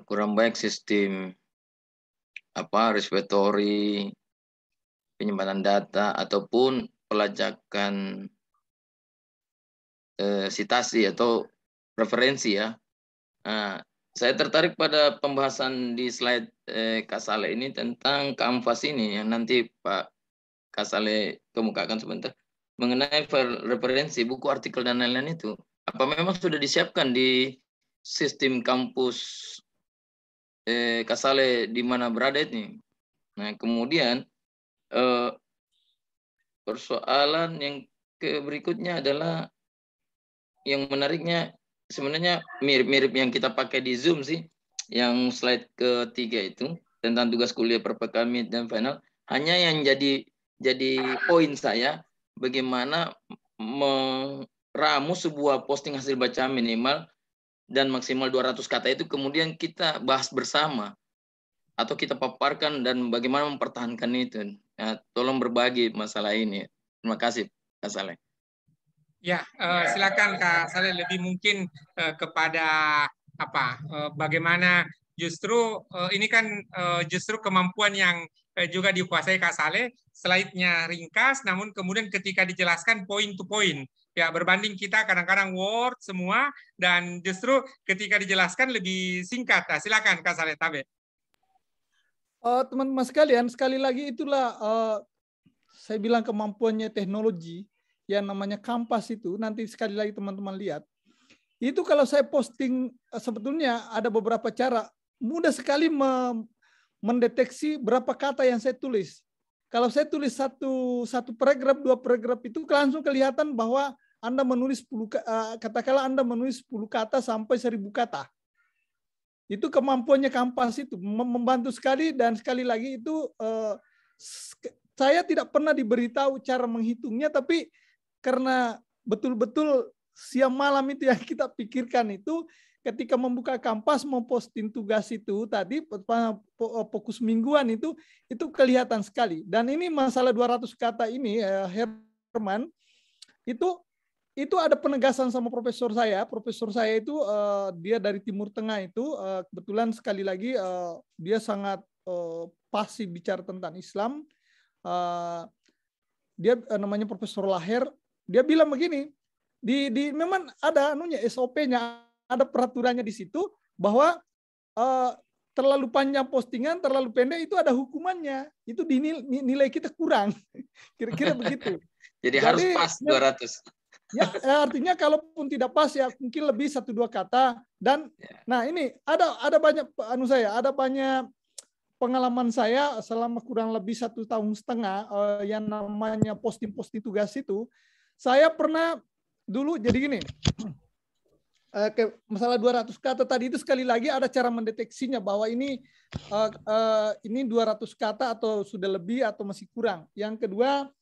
kurang baik sistem repository, penyimpanan data, ataupun pelacakan sitasi atau referensi ya. Nah, saya tertarik pada pembahasan di slide Kak Saleh ini tentang Kanvas ini, yang nanti Pak Kak Saleh kemukakan sebentar, mengenai referensi, buku, artikel, dan lain-lain itu. Apa memang sudah disiapkan di sistem kampus Kak Saleh di mana berada ini? Nah, kemudian persoalan yang berikutnya adalah, yang menariknya sebenarnya mirip-mirip yang kita pakai di Zoom sih, yang slide ketiga itu tentang tugas kuliah perpekan, mid, dan final. Hanya yang jadi poin saya, bagaimana meramu sebuah posting hasil baca minimal dan maksimal 200 kata itu kemudian kita bahas bersama atau kita paparkan dan bagaimana mempertahankan itu. Ya, tolong berbagi masalah ini. Terima kasih, Kak Saleh. Ya, silakan Kak Saleh, lebih mungkin kepada bagaimana justru ini kan justru kemampuan yang juga dikuasai Kak Saleh, slide-nya ringkas, namun kemudian ketika dijelaskan point to point. Ya, berbanding kita kadang-kadang word semua, dan justru ketika dijelaskan lebih singkat. Nah, silakan Kak Saleh Tabe. Teman-teman sekalian, sekali lagi itulah saya bilang kemampuannya teknologi yang namanya Kampas itu. Nanti sekali lagi teman-teman lihat. Itu kalau saya posting, sebetulnya ada beberapa cara. Mudah sekali mendeteksi berapa kata yang saya tulis. Kalau saya tulis satu paragraf, 2 paragraf itu langsung kelihatan bahwa Anda menulis 10, katakanlah Anda menulis 10 kata sampai 1000 kata. Itu kemampuannya Kampas itu membantu sekali, dan sekali lagi itu saya tidak pernah diberitahu cara menghitungnya, tapi karena betul-betul siang malam itu yang kita pikirkan itu ketika membuka Kampas memposting tugas itu tadi fokus mingguan itu kelihatan sekali. Dan ini masalah 200 kata ini Herman itu ada penegasan sama profesor saya. Profesor saya itu dia dari Timur Tengah itu kebetulan sekali lagi dia sangat pasti bicara tentang Islam. Dia namanya Profesor Laher. Dia bilang begini, memang ada SOP-nya, ada peraturannya di situ bahwa terlalu panjang postingan, terlalu pendek itu ada hukumannya. Itu nilai kita kurang. Kira-kira begitu. Jadi harus pas 200. Ya, artinya kalaupun tidak pas ya mungkin lebih 1-2 kata. Dan nah ini ada banyak ada banyak pengalaman saya selama kurang lebih 1,5 tahun yang namanya posting tugas itu. Saya pernah dulu jadi gini. Masalah 200 kata tadi itu sekali lagi ada cara mendeteksinya bahwa ini 200 kata atau sudah lebih atau masih kurang. Yang kedua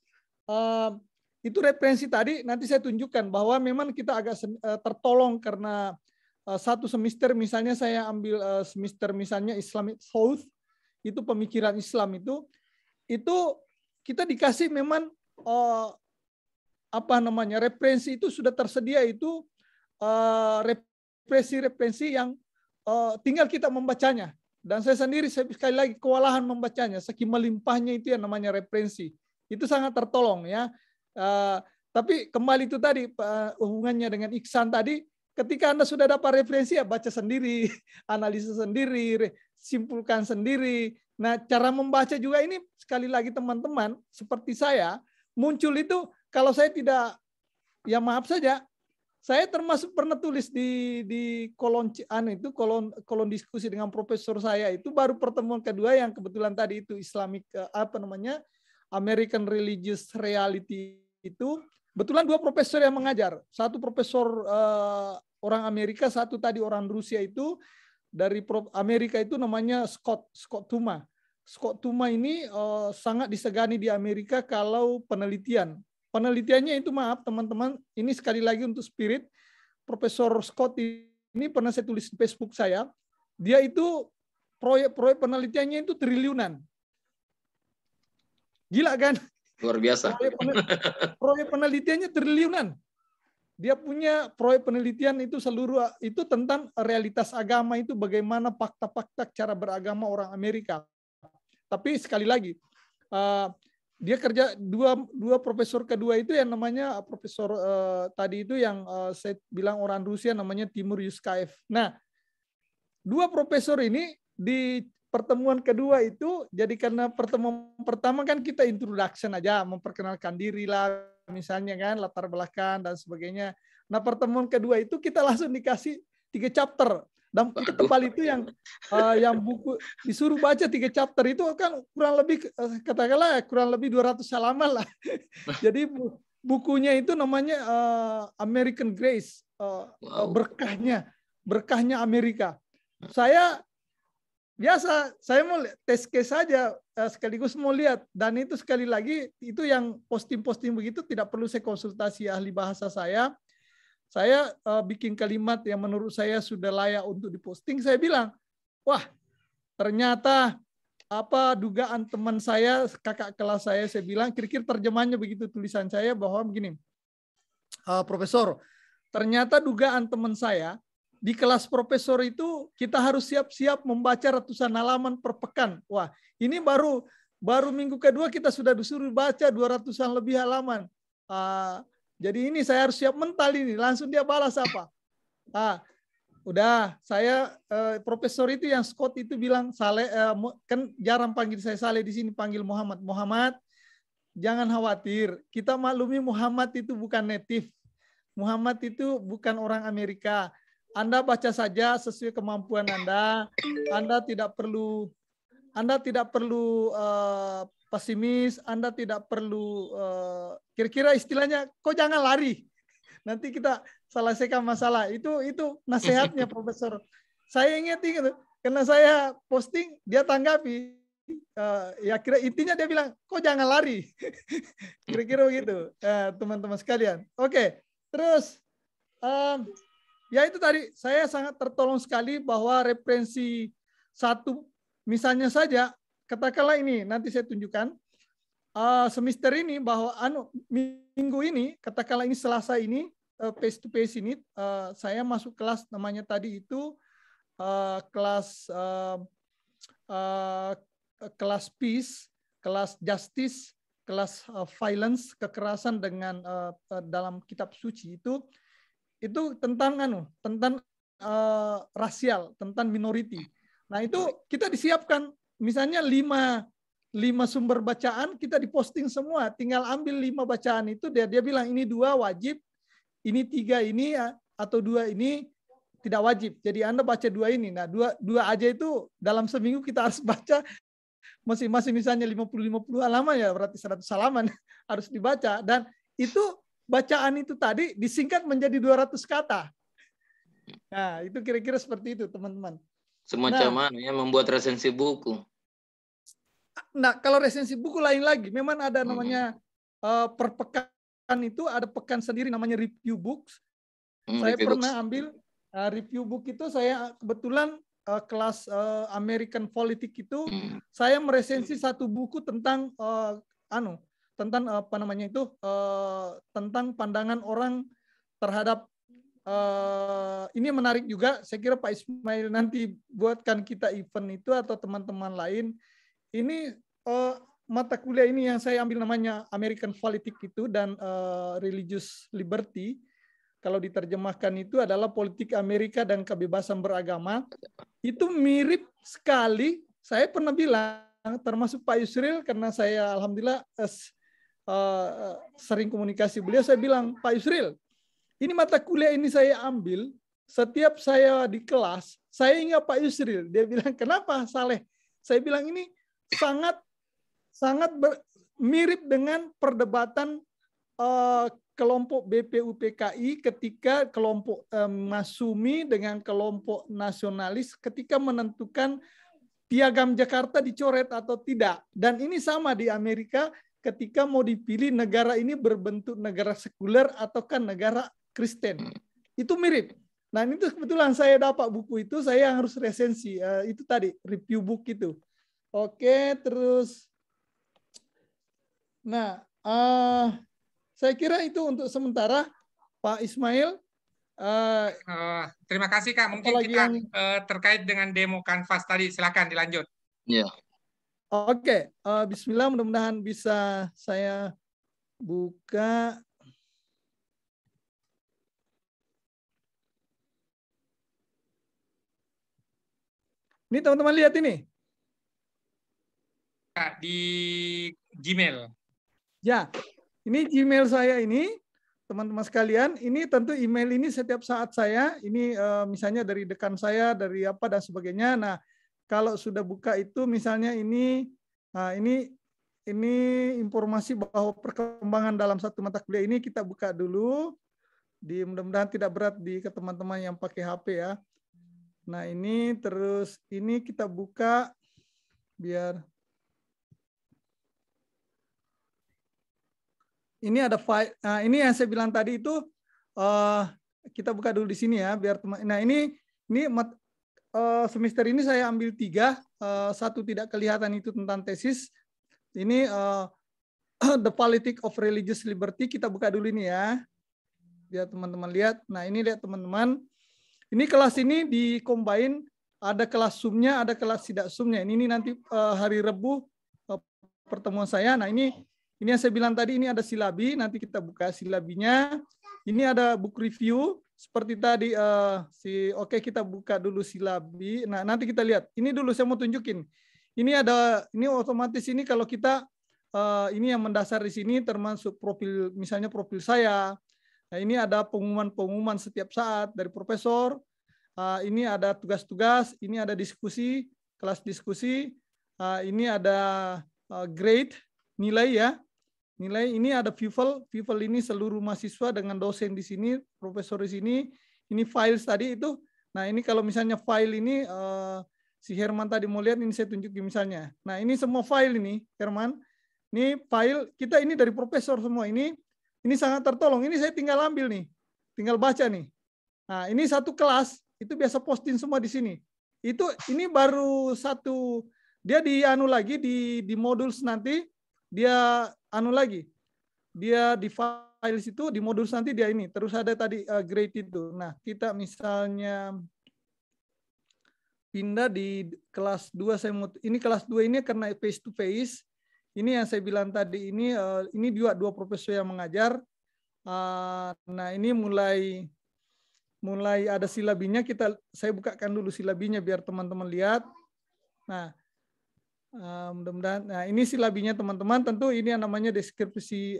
itu referensi tadi nanti saya tunjukkan bahwa memang kita agak tertolong karena satu semester misalnya saya ambil semester misalnya Islamic Thought, itu pemikiran Islam itu kita dikasih memang referensi itu sudah tersedia itu referensi yang tinggal kita membacanya. Dan saya sendiri sekali lagi kewalahan membacanya, saking melimpahnya itu yang namanya referensi. Itu sangat tertolong ya. Tapi kembali itu tadi hubungannya dengan Iksan tadi, ketika Anda sudah dapat referensi ya baca sendiri, analisis sendiri, simpulkan sendiri. Nah, cara membaca juga ini sekali lagi teman-teman seperti saya muncul itu kalau saya tidak, ya maaf saja, saya termasuk pernah tulis di kolom kolom diskusi dengan profesor saya itu baru pertemuan kedua yang kebetulan tadi itu Islamic American Religious Reality itu kebetulan 2 profesor yang mengajar. Satu profesor orang Amerika, satu tadi orang Rusia itu dari Amerika itu namanya Scott Tuma. Scott Tuma ini sangat disegani di Amerika kalau penelitian. Penelitiannya itu maaf teman-teman, ini sekali lagi untuk spirit. Profesor Scott ini pernah saya tulis di Facebook saya. Dia itu proyek penelitiannya itu triliunan. Gila kan? Luar biasa. Proyek penelitiannya triliunan. Dia punya proyek penelitian itu seluruh itu tentang realitas agama itu bagaimana fakta-fakta cara beragama orang Amerika. Tapi sekali lagi dia kerja dua profesor kedua itu yang namanya profesor tadi itu yang saya bilang orang Rusia namanya Timur Yuskaev. Nah, 2 profesor ini di pertemuan kedua itu, jadi karena pertemuan pertama kan kita introduction aja, memperkenalkan diri lah, misalnya kan, latar belakang dan sebagainya. Nah, pertemuan kedua itu kita langsung dikasih 3 chapter. Dan itu tebal itu yang buku disuruh baca 3 chapter itu kan kurang lebih, katakanlah kurang lebih 200 halaman lah. Jadi bukunya itu namanya American Grace, berkahnya Amerika. Saya biasa saya mau tes case saja, sekaligus mau lihat, dan itu sekali lagi itu yang posting-posting begitu tidak perlu saya konsultasi ahli bahasa saya bikin kalimat yang menurut saya sudah layak untuk diposting. Saya bilang, wah ternyata apa dugaan teman saya, kakak kelas saya bilang kira-kira terjemahannya begitu tulisan saya bahwa begini, Profesor, ternyata dugaan teman saya di kelas profesor itu kita harus siap-siap membaca ratusan halaman per pekan. Wah, ini baru minggu kedua kita sudah disuruh baca 200-an lebih halaman. Jadi ini saya harus siap mental ini. Langsung dia balas apa? Udah, saya profesor itu yang Scott itu bilang, Saleh, kan jarang panggil saya Saleh, di sini panggil Muhammad. Muhammad, jangan khawatir. Kita maklumi Muhammad itu bukan native. Muhammad itu bukan orang Amerika. Anda baca saja sesuai kemampuan Anda. Anda tidak perlu pesimis. Anda tidak perlu kira-kira istilahnya, kok jangan lari. Nanti kita selesaikan masalah. Itu nasihatnya Profesor. Saya ingat karena saya posting, dia tanggapi. Ya kira intinya dia bilang, kok jangan lari. Kira-kira begitu, teman-teman sekalian. Oke, terus ya itu tadi saya sangat tertolong sekali bahwa referensi satu, misalnya saja, katakanlah ini nanti saya tunjukkan semester ini bahwa minggu ini, katakanlah ini Selasa ini face to face ini, saya masuk kelas namanya tadi itu kelas kelas peace, kelas justice, kelas violence, kekerasan dengan dalam kitab suci itu tentang tentang rasial, tentang minority. Nah, itu kita disiapkan misalnya 5 sumber bacaan kita diposting semua, tinggal ambil 5 bacaan itu, dia bilang ini 2 wajib, ini 3 ini atau 2 ini tidak wajib. Jadi Anda baca 2 ini. Nah, 2 aja itu dalam seminggu kita harus baca masing-masing misalnya 50 halaman, ya berarti 100 halaman harus dibaca, dan itu bacaan itu tadi disingkat menjadi 200 kata. Nah, itu kira-kira seperti itu, teman-teman. Semacam membuat resensi buku. Nah, kalau resensi buku lain lagi, memang ada namanya per pekan itu ada pekan sendiri namanya review books. Saya pernah ambil review book itu, saya kebetulan kelas American Politics itu saya meresensi satu buku tentang tentang apa namanya itu tentang pandangan orang terhadap ini menarik juga. Saya kira Pak Ismail nanti buatkan kita event itu atau teman-teman lain. Ini mata kuliah ini yang saya ambil namanya American Politics itu dan Religious Liberty. Kalau diterjemahkan itu adalah politik Amerika dan kebebasan beragama. Itu mirip sekali. Saya pernah bilang, termasuk Pak Yusril, karena saya alhamdulillah sering komunikasi beliau, saya bilang, Pak Yusril, ini mata kuliah ini saya ambil, setiap saya di kelas, saya ingat Pak Yusril. Dia bilang, kenapa Saleh? Saya bilang ini sangat mirip dengan perdebatan kelompok BPUPKI ketika kelompok Masumi dengan kelompok nasionalis ketika menentukan piagam Jakarta dicoret atau tidak. Dan ini sama di Amerika ketika mau dipilih negara ini berbentuk negara sekuler ataukah negara Kristen. Itu mirip. Nah, itu kebetulan saya dapat buku itu, saya harus resensi. Itu tadi, review book itu. Oke, terus. Nah, saya kira itu untuk sementara, Pak Ismail. Terima kasih Kak. Mungkin kita terkait dengan demo Canvas tadi, silakan dilanjut. Ya. Oke, Bismillah, mudah-mudahan bisa saya buka. Ini teman-teman lihat ini. Di Gmail. Ya, ini Gmail saya ini, teman-teman sekalian. Ini tentu email ini setiap saat saya, ini misalnya dari dekan saya, dari apa dan sebagainya. Nah, kalau sudah buka itu misalnya ini, nah ini informasi bahwa perkembangan dalam satu mata kuliah ini kita buka dulu. Mudah-mudahan tidak berat ke teman-teman yang pakai HP ya. Nah, ini terus ini kita buka biar ini ada file. Nah, ini yang saya bilang tadi itu kita buka dulu di sini ya biar teman. Nah, ini semester ini saya ambil 3, satu tidak kelihatan itu tentang tesis. Ini The Politics of Religious Liberty, kita buka dulu ini ya. Biar teman-teman lihat. Nah, ini lihat teman-teman. Ini kelas ini di-combine, ada kelas Zoom-nya, ada kelas tidak Zoom-nya. Ini nanti hari Rabu pertemuan saya. Nah, ini yang saya bilang tadi, ini ada silabi, nanti kita buka silabinya. Ini ada book review, seperti tadi oke, kita buka dulu silabi. Nah, nanti kita lihat. Ini dulu saya mau tunjukin. Ini otomatis ini kalau kita ini yang mendasar di sini termasuk profil, misalnya profil saya. Nah, ini ada pengumuman-pengumuman setiap saat dari profesor. Ini ada tugas-tugas, ini ada diskusi, kelas diskusi. Ini ada grade, nilai ya. Nilai ini ada Vival ini seluruh mahasiswa dengan dosen di sini, profesor di sini. Ini files tadi itu. Nah, ini kalau misalnya file ini si Herman tadi mau lihat, ini saya tunjukin misalnya. Nah, ini semua file ini, Herman. Ini file kita ini dari profesor semua ini sangat tertolong. Ini saya tinggal ambil nih, tinggal baca nih. Nah, ini satu kelas itu biasa posting semua di sini. Ini baru satu, dia dianu lagi di modules nanti dia anu lagi. Dia di files itu di modules nanti dia ini. Terus ada tadi grade itu. Nah, kita misalnya pindah di kelas 2 ini kelas 2 ini karena face to face. Ini yang saya bilang tadi ini dua profesor yang mengajar. Nah, ini mulai ada silabinya, saya bukakan dulu silabinya biar teman-teman lihat. Nah, mudah-mudahan. Nah, ini silabinya teman-teman. Tentu ini yang namanya deskripsi.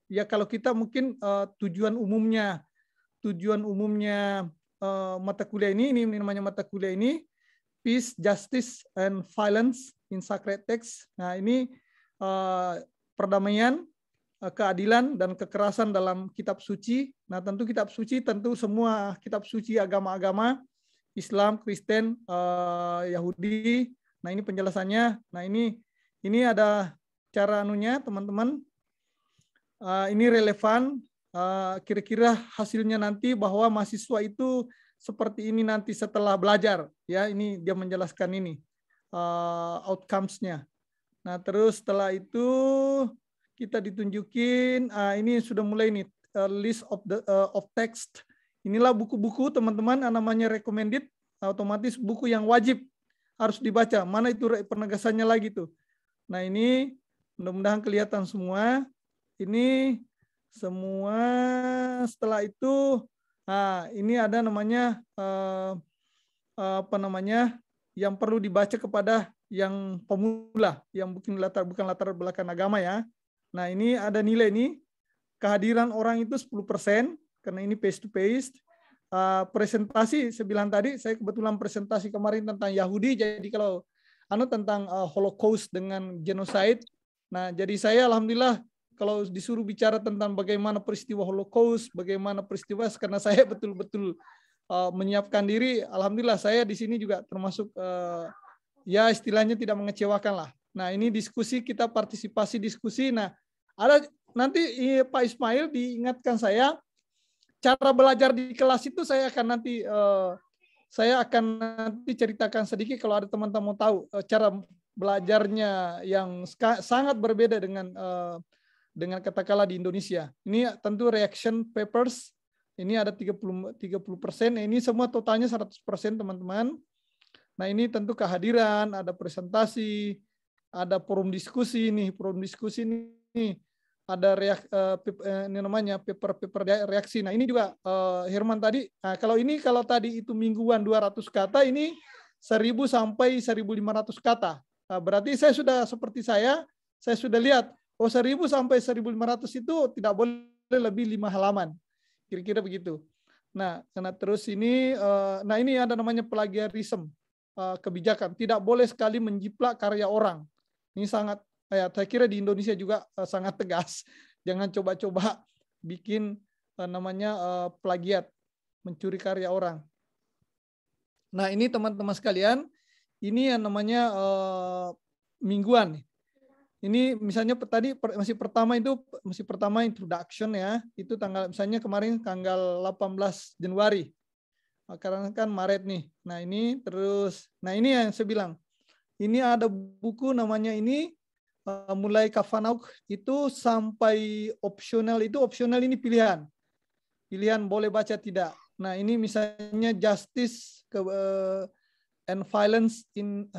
Ya kalau kita mungkin tujuan umumnya mata kuliah ini namanya mata kuliah ini Peace, Justice, and Violence in Sacred Text. Nah, ini perdamaian, keadilan, dan kekerasan dalam kitab suci. Nah, tentu kitab suci, tentu semua kitab suci agama-agama, Islam, Kristen, Yahudi. Nah, ini penjelasannya. Nah, ini ada cara anunya, teman-teman. Ini relevan. Kira-kira hasilnya nanti bahwa mahasiswa itu seperti ini nanti setelah belajar. Ya, ini dia menjelaskan ini outcomes-nya. Nah, terus setelah itu kita ditunjukin, ini sudah mulai nih list of text. Inilah buku-buku teman-teman, namanya recommended, otomatis buku yang wajib harus dibaca. Mana itu penegasannya lagi tuh. Nah, ini mudah-mudahan kelihatan semua. Ini semua. Setelah itu, ini ada namanya yang perlu dibaca kepada yang pemula, yang bukan latar belakang agama ya. Nah, ini ada nilai ini, kehadiran orang itu 10%, karena ini face to face. Presentasi, saya bilang tadi, saya kebetulan presentasi kemarin tentang Yahudi, jadi kalau tentang Holocaust dengan genocide. Nah, jadi saya alhamdulillah kalau disuruh bicara tentang bagaimana peristiwa Holocaust, bagaimana peristiwa, karena saya betul-betul menyiapkan diri, alhamdulillah saya di sini juga termasuk ya istilahnya tidak mengecewakan lah. Nah, ini diskusi, kita partisipasi diskusi. Nah, ada nanti Pak Ismail diingatkan saya, cara belajar di kelas itu saya akan nanti ceritakan sedikit kalau ada teman-teman mau tahu cara belajarnya yang sangat berbeda dengan katakanlah di Indonesia. Ini tentu reaction papers, ini ada 30%, ini semua totalnya 100% teman-teman. Nah, ini tentu kehadiran, ada presentasi, ada forum diskusi nih, ada ini namanya paper reaksi. Nah, ini juga Herman tadi. Nah, kalau tadi itu mingguan 200 kata, ini 1000 sampai 1500 kata. Nah, berarti saya sudah seperti saya sudah lihat, 1000 sampai 1500 itu tidak boleh lebih 5 halaman. Kira-kira begitu. Nah, karena terus ini ini ada namanya plagiarism. Kebijakan tidak boleh sekali menjiplak karya orang. Ini sangat, saya kira di Indonesia juga sangat tegas. Jangan coba-coba bikin plagiat, mencuri karya orang. Nah, ini teman-teman sekalian, ini yang namanya mingguan. Ini misalnya tadi masih pertama introduction ya. Itu tanggal misalnya kemarin tanggal 18 Januari. Karena kan Maret nih. Nah, ini terus ini yang saya bilang. Ini ada buku namanya ini mulai Kavanaugh itu sampai opsional, itu opsional ini pilihan. Pilihan boleh baca tidak. Nah, ini misalnya Justice and Violence in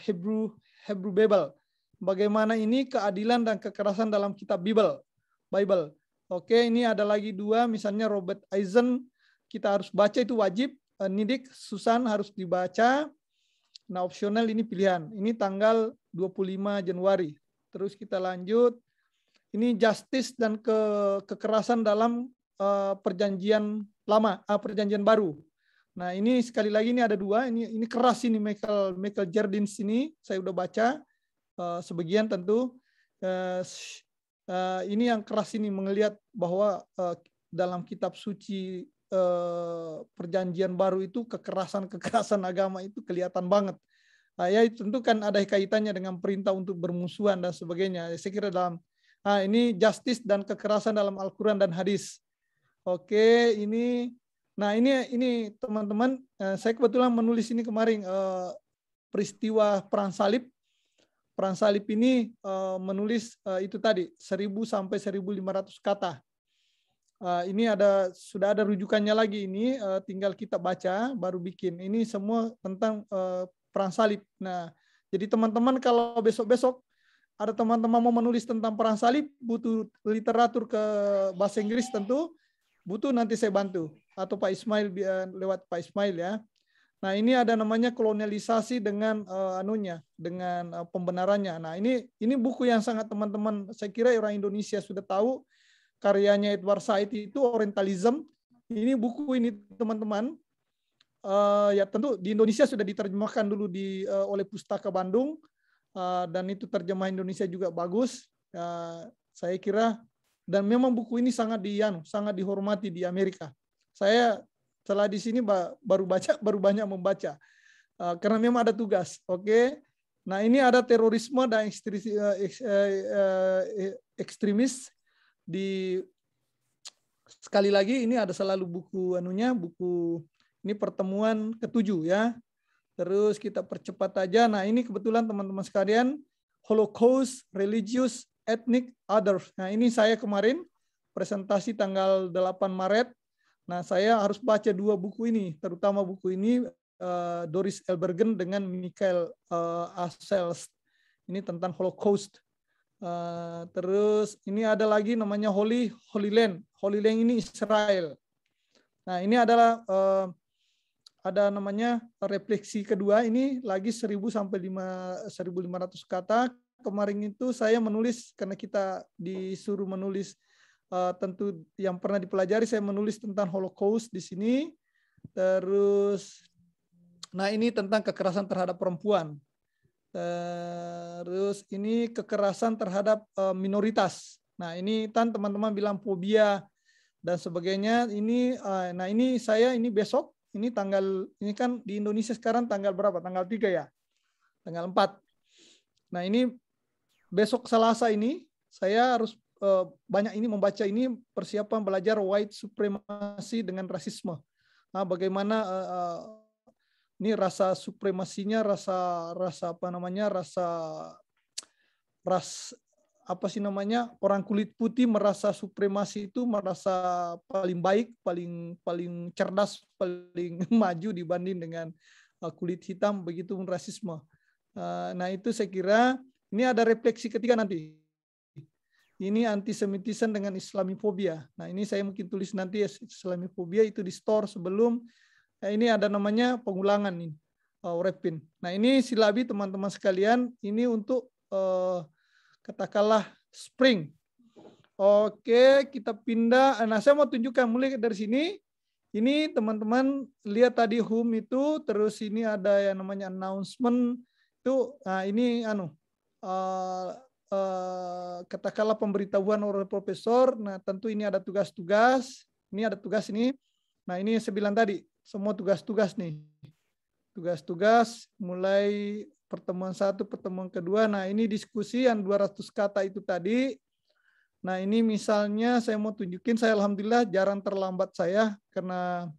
Hebrew Bible. Bagaimana ini keadilan dan kekerasan dalam kitab Bible. Oke, ini ada lagi 2, misalnya Robert Eisen, kita harus baca, itu wajib. Nidik, Susan harus dibaca. Nah, opsional ini pilihan. Ini tanggal 25 Januari. Terus kita lanjut. Ini Justice dan kekerasan dalam perjanjian lama, perjanjian baru. Nah, ini sekali lagi ini ada 2. Ini keras ini Michael Jardins ini saya udah baca sebagian tentu. Ini yang keras ini melihat bahwa dalam kitab suci perjanjian baru itu kekerasan agama itu kelihatan banget. Ya tentu kan ada kaitannya dengan perintah untuk bermusuhan dan sebagainya. Saya kira dalam ini justice dan kekerasan dalam Al-Quran dan hadis. Oke, ini teman-teman, saya kebetulan menulis ini kemarin peristiwa perang salib. Perang salib ini menulis itu tadi 1000 sampai 1500 kata. Ini sudah ada rujukannya lagi ini, tinggal kita baca baru bikin. Ini semua tentang perang salib. Nah, jadi teman-teman kalau besok-besok ada teman-teman mau menulis tentang perang salib, butuh literatur ke bahasa Inggris tentu, butuh nanti saya bantu. Atau Pak Ismail, lewat Pak Ismail ya. Nah, ini ada namanya kolonialisasi dengan dengan pembenarannya. Nah, ini buku yang sangat teman-teman, saya kira orang Indonesia sudah tahu, karyanya Edward Said itu Orientalism. Ini buku ini teman-teman, ya tentu di Indonesia sudah diterjemahkan dulu oleh Pustaka Bandung, dan itu terjemah Indonesia juga bagus. Saya kira, dan memang buku ini sangat dihormati di Amerika. Saya setelah di sini baru banyak membaca, karena memang ada tugas. Oke. Nah, ini ada terorisme dan ekstremis. Sekali lagi ini ada selalu buku buku ini pertemuan ke-7 ya. Terus kita percepat aja. Nah, ini kebetulan teman-teman sekalian, Holocaust, Religious, Ethnic, Others. Nah, ini saya kemarin presentasi tanggal 8 Maret. Nah, saya harus baca 2 buku ini, terutama buku ini Doris Elbergen dengan Michael Assels. Ini tentang Holocaust. Terus ini ada lagi namanya Holy Land. Holy Land ini Israel. Nah, ini adalah ada namanya refleksi kedua, ini lagi 1000 sampai 1500 kata. Kemarin itu saya menulis karena kita disuruh menulis tentu yang pernah dipelajari, saya menulis tentang Holocaust di sini. Terus nah, ini tentang kekerasan terhadap perempuan. Terus ini kekerasan terhadap minoritas. Nah, ini teman-teman bilang fobia dan sebagainya. Ini nah, ini saya ini besok, ini kan di Indonesia sekarang tanggal berapa? Tanggal 3 ya. Tanggal 4. Nah, ini besok Selasa ini saya harus banyak ini membaca ini persiapan belajar white supremacy dengan rasisme. Nah, bagaimana ini rasa supremasinya, rasa apa sih namanya, orang kulit putih merasa supremasi itu merasa paling baik, paling cerdas, paling maju dibanding dengan kulit hitam, begitu pun rasisme. Nah, itu saya kira ini ada refleksi ketiga nanti. Ini antisemitisme dengan islamofobia. Nah, ini saya mungkin tulis nanti islamofobia itu di store sebelum. Nah, ini ada namanya pengulangan nih, Repin. Nah, ini silabi teman-teman sekalian, ini untuk katakanlah spring. Oke, kita pindah. Nah, saya mau tunjukkan mulai dari sini. Ini teman-teman lihat tadi home itu, terus ini ada yang namanya announcement itu. Nah, ini katakanlah pemberitahuan oleh profesor. Nah, tentu ini ada tugas-tugas. Ini ada tugas ini. Nah, ini 9 tadi. Semua tugas-tugas nih. tugas-tugas mulai pertemuan 1, pertemuan kedua. Nah, ini diskusi yang 200 kata itu tadi. Nah, ini misalnya saya mau tunjukin, saya alhamdulillah jarang terlambat saya karena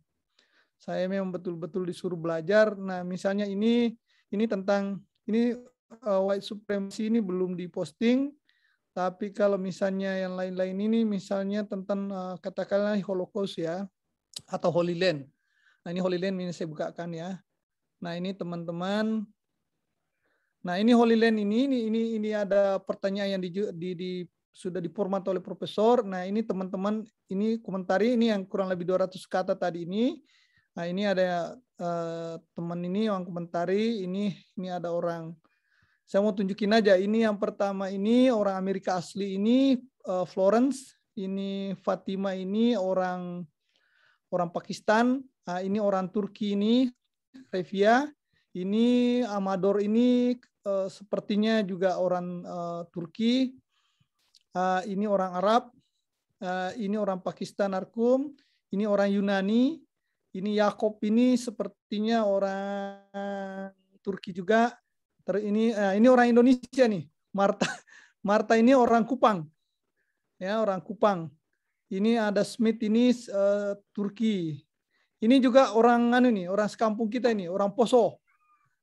saya memang betul-betul disuruh belajar. Nah, misalnya ini tentang ini white supremacy ini belum diposting, tapi kalau misalnya yang lain-lain ini misalnya tentang katakanlah Holocaust ya atau Holy Land. Nah, ini Holy Land ini saya bukakan ya. Nah, ini teman-teman. Nah, ini Holy Land ini ada pertanyaan yang sudah diformat oleh profesor. Nah, ini teman-teman ini komentari ini yang kurang lebih 200 kata tadi ini. Nah, ini ada teman ini yang komentari, ini ada orang. Saya mau tunjukin aja. Ini yang pertama ini orang Amerika asli ini Florence, ini Fatima ini orang Pakistan, ini orang Turki ini Revia, ini Amador ini sepertinya juga orang Turki, ini orang Arab, ini orang Pakistan Arkum, ini orang Yunani, ini Yakob ini sepertinya orang Turki juga. Ini orang Indonesia nih, Marta ini orang Kupang, ya orang Kupang. Ini ada Smith ini Turki. Ini juga orang orang sekampung kita ini, orang Poso.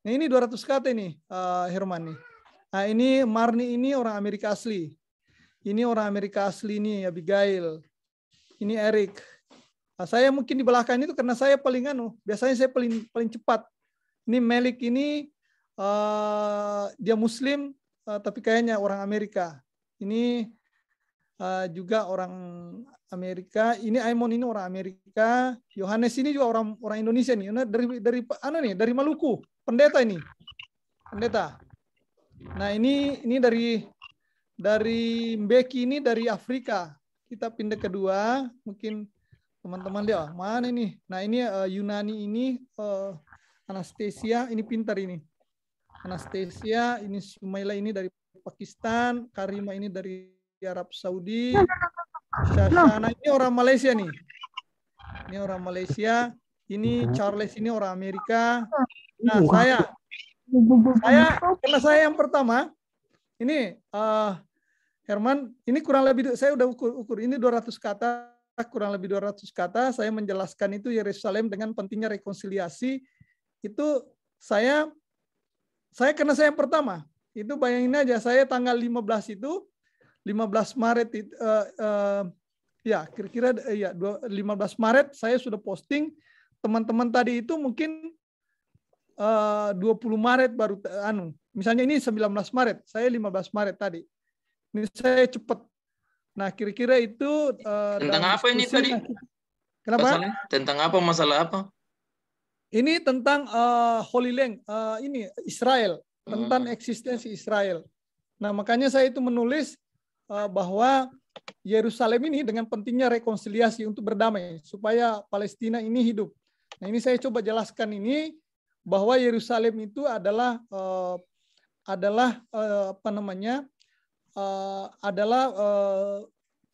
Nah, ini 200 kata ini Herman nih. Nah, ini Marni ini orang Amerika asli. Ini orang Amerika asli ini Abigail. Ini Eric. Nah, saya mungkin di belakang itu karena saya paling biasanya saya paling cepat. Ini Melik ini dia Muslim tapi kayaknya orang Amerika. Ini juga orang Amerika. Ini Aimon ini orang Amerika. Yohanes ini juga orang Indonesia nih. Dari Maluku. Pendeta ini. Pendeta. Nah, ini dari Mbeki ini dari Afrika. Kita pindah kedua. Mungkin teman-teman lihat mana ini. Nah, ini Yunani ini Anastasia ini pintar ini. Anastasia ini Sumaila ini dari Pakistan, Karima ini dari Arab Saudi, Shashana ini orang Malaysia nih. Ini orang Malaysia, ini Charles ini orang Amerika. Nah, karena saya yang pertama, ini Herman, ini kurang lebih saya udah ukur ini 200 kata, kurang lebih 200 kata. Saya menjelaskan itu Yerusalem dengan pentingnya rekonsiliasi. Itu saya karena saya yang pertama, itu bayangin aja saya tanggal 15 Maret ya kira-kira ya 15 Maret saya sudah posting. Teman-teman tadi itu mungkin 20 Maret baru misalnya ini 19 Maret, saya 15 Maret tadi. Ini saya cepat. Nah, kira-kira itu tentang apa ini tadi? Kenapa? Tentang apa, masalah apa? Ini tentang Holy Land, ini Israel, tentang eksistensi Israel. Nah, makanya saya itu menulis bahwa Yerusalem ini dengan pentingnya rekonsiliasi untuk berdamai supaya Palestina ini hidup. Nah, ini saya coba jelaskan ini bahwa Yerusalem itu adalah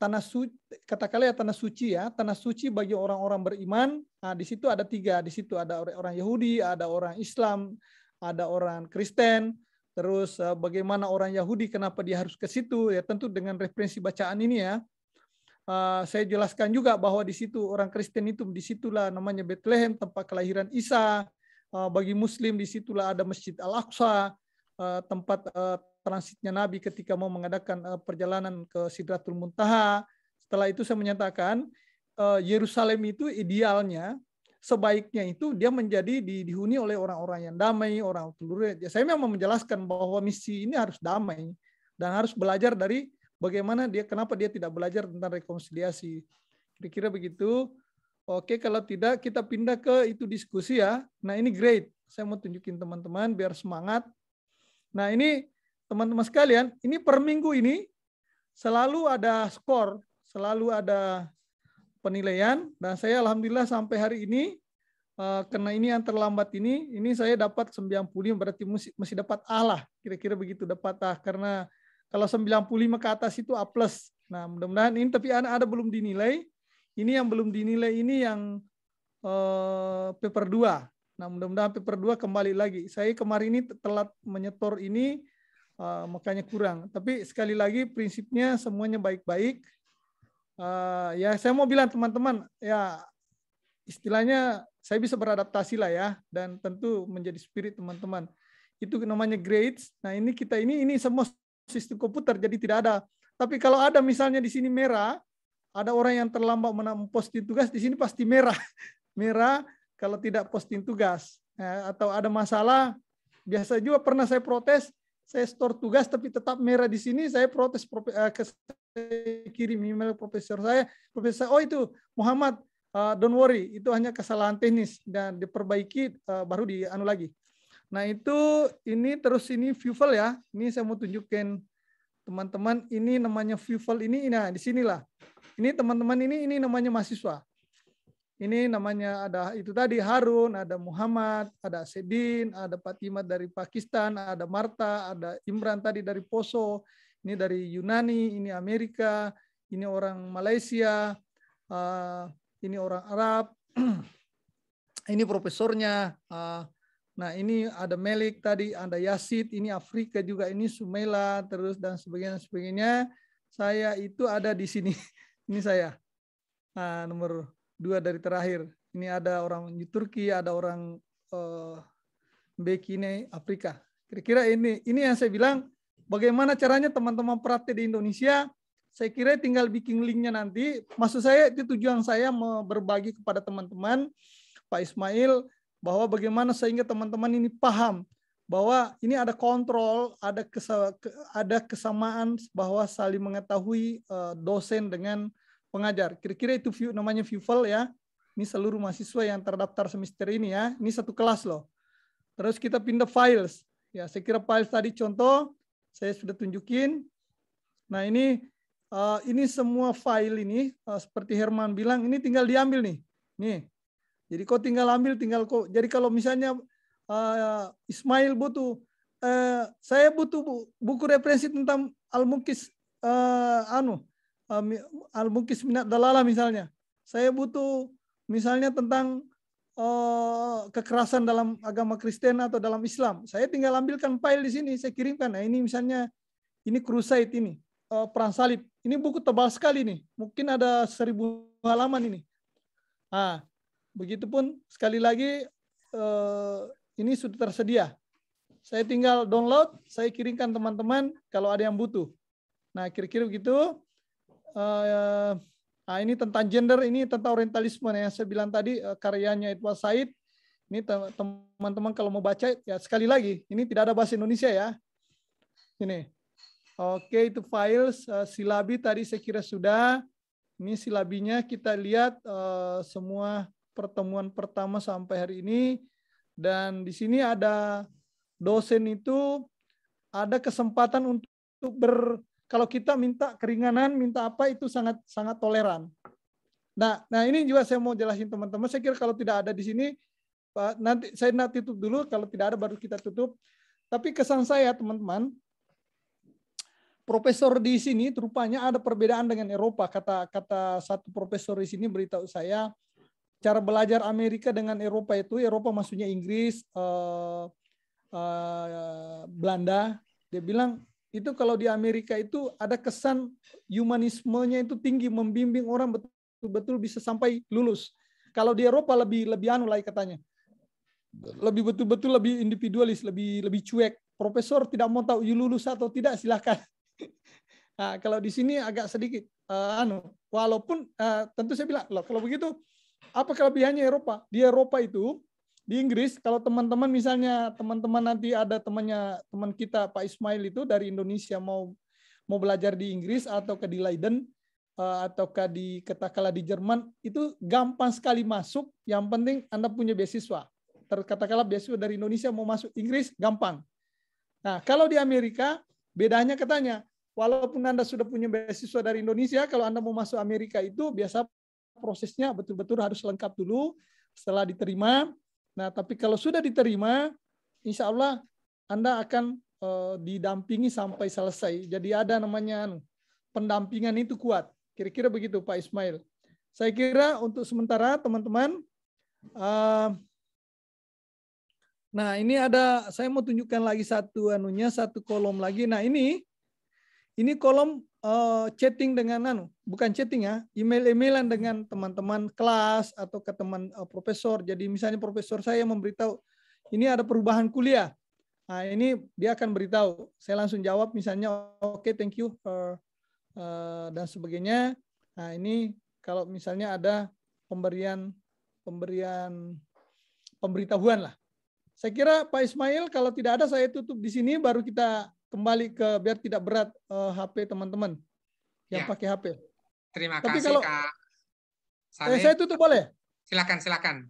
tanah suci, katakanlah ya tanah suci bagi orang-orang beriman. Nah, di situ ada 3, di situ ada orang Yahudi, ada orang Islam, ada orang Kristen. Terus bagaimana orang Yahudi kenapa dia harus ke situ? Ya tentu dengan referensi bacaan ini ya. Saya jelaskan juga bahwa di situ orang Kristen itu disitulah namanya Bethlehem, tempat kelahiran Isa. Bagi Muslim disitulah ada Masjid Al-Aqsa, tempat transitnya Nabi ketika mau mengadakan perjalanan ke Sidratul Muntaha. Setelah itu saya menyatakan Yerusalem itu idealnya, sebaiknya itu dia menjadi dihuni oleh orang-orang yang damai, orang toleran. Ya, saya memang menjelaskan bahwa misi ini harus damai dan harus belajar dari bagaimana kenapa dia tidak belajar tentang rekonsiliasi. Kira-kira begitu. Oke, kalau tidak kita pindah ke itu diskusi ya. Nah, ini great. Saya mau tunjukin teman-teman biar semangat. Nah, ini teman-teman sekalian, ini per minggu ini selalu ada skor, selalu ada penilaian, dan saya alhamdulillah sampai hari ini karena ini yang terlambat ini saya dapat 90, berarti mesti dapat A lah, kira-kira begitu dapat A, karena kalau 95 ke atas itu A+. Nah, mudah-mudahan ini, tapi ada belum dinilai. Ini yang belum dinilai ini yang paper 2. Nah, mudah-mudahan paper 2 kembali lagi. Saya kemarin ini telat menyetor ini, makanya kurang. Tapi sekali lagi prinsipnya semuanya baik-baik. Ya, saya mau bilang teman-teman, ya istilahnya saya bisa beradaptasi lah ya, dan tentu menjadi spirit teman-teman. Itu namanya grades. Nah, ini kita ini semua sistem komputer, jadi tidak ada. Tapi kalau ada misalnya di sini merah, ada orang yang terlambat memposting tugas, di sini pasti merah. Merah kalau tidak posting tugas. Atau ada masalah, biasa juga pernah saya protes, saya store tugas tapi tetap merah di sini, saya protes kirim email profesor saya, profesor, oh itu Muhammad, don't worry, itu hanya kesalahan teknis dan diperbaiki, baru dianu lagi. Nah itu ini terus ini Viewful ya, ini saya mau tunjukkan teman-teman, ini namanya Viewful ini, nah di sinilah, ini teman-teman ini namanya mahasiswa. Ini namanya ada itu tadi Harun, ada Muhammad, ada Sedin, ada Fatima dari Pakistan, ada Marta, ada Imran tadi dari Poso, ini dari Yunani, ini Amerika, ini orang Malaysia, ini orang Arab, ini profesornya. Nah ini ada Melik tadi, ada Yasid, ini Afrika juga, ini Sumela, terus dan sebagainya. Saya itu ada di sini, ini saya nomor 2 dari terakhir. Ini ada orang Turki, ada orang Bekine Afrika. Kira-kira ini yang saya bilang, bagaimana caranya teman-teman praktek di Indonesia. Saya kira tinggal bikin linknya nanti. Maksud saya itu tujuan saya mau berbagi kepada teman-teman Pak Ismail, bahwa bagaimana sehingga teman-teman ini paham bahwa ini ada kontrol, ada kesamaan bahwa saling mengetahui dosen dengan pengajar. Kira-kira itu namanya Viewful ya. Ini seluruh mahasiswa yang terdaftar semester ini ya. Ini satu kelas loh. Terus kita pindah files. Ya, saya kira files tadi contoh saya sudah tunjukin. Nah ini semua file ini seperti Herman bilang, ini tinggal diambil nih. Nih. Jadi kau tinggal ambil, jadi kalau misalnya Ismail butuh, saya butuh buku referensi tentang Al-Muqis Al-Muqis Minat Dalalah misalnya. Saya butuh misalnya tentang kekerasan dalam agama Kristen atau dalam Islam. Saya tinggal ambilkan file di sini, saya kirimkan. Nah ini misalnya, ini Crusade ini, Perang Salib. Ini buku tebal sekali nih, mungkin ada 1000 halaman ini. Nah, begitupun sekali lagi ini sudah tersedia. Saya tinggal download, saya kirimkan teman-teman kalau ada yang butuh. Nah kira-kira begitu. Nah, ini tentang gender, ini tentang orientalisme yang saya bilang tadi, karyanya Edward Said. Ini teman-teman kalau mau baca, ya sekali lagi, ini tidak ada bahasa Indonesia ya. Ini. Oke, itu files silabi tadi saya kira sudah. Ini silabinya kita lihat semua pertemuan pertama sampai hari ini. Dan di sini ada dosen itu ada kesempatan untuk kalau kita minta keringanan, minta apa itu sangat toleran. Nah ini juga saya mau jelasin teman-teman. Saya kira kalau tidak ada di sini, nanti saya tutup dulu. Kalau tidak ada baru kita tutup. Tapi kesan saya teman-teman, profesor di sini rupanya ada perbedaan dengan Eropa. Kata satu profesor di sini beritahu saya, cara belajar Amerika dengan Eropa itu, Eropa maksudnya Inggris, Belanda. Dia bilang, itu kalau di Amerika itu ada kesan humanismenya itu tinggi, membimbing orang betul-betul bisa sampai lulus. Kalau di Eropa lebih anu lagi katanya. Lebih betul-betul lebih individualis, lebih cuek. Profesor tidak mau tahu you lulus atau tidak, silakan. Nah, kalau di sini agak sedikit walaupun tentu saya bilang, loh kalau begitu apa kelebihannya Eropa? Di Eropa itu, di Inggris, kalau teman-teman misalnya teman-teman nanti ada teman kita Pak Ismail itu dari Indonesia mau belajar di Inggris atau di Leiden atau katakanlah di Jerman, itu gampang sekali masuk. Yang penting Anda punya beasiswa. Katakanlah beasiswa dari Indonesia mau masuk Inggris gampang. Nah kalau di Amerika bedanya katanya, walaupun Anda sudah punya beasiswa dari Indonesia, kalau Anda mau masuk Amerika itu biasa prosesnya betul-betul harus lengkap dulu setelah diterima. Nah, tapi kalau sudah diterima, insya Allah Anda akan didampingi sampai selesai. Jadi ada namanya pendampingan itu kuat. Kira-kira begitu Pak Ismail. Saya kira untuk sementara teman-teman Nah, ini saya mau tunjukkan lagi satu kolom lagi. Nah, ini kolom chatting dengan bukan chatting ya, email-emailan dengan teman-teman kelas atau ke teman profesor. Jadi misalnya profesor saya memberitahu ini ada perubahan kuliah. Nah, ini dia akan beritahu. Saya langsung jawab misalnya oke, thank you dan sebagainya. Nah, ini kalau misalnya ada pemberitahuan lah. Saya kira Pak Ismail, kalau tidak ada saya tutup di sini, baru kita kembali ke biar tidak berat HP teman-teman yang pakai HP. Terima Tapi kasih kalau, Kak Saleh. Saya tutup boleh? Silakan.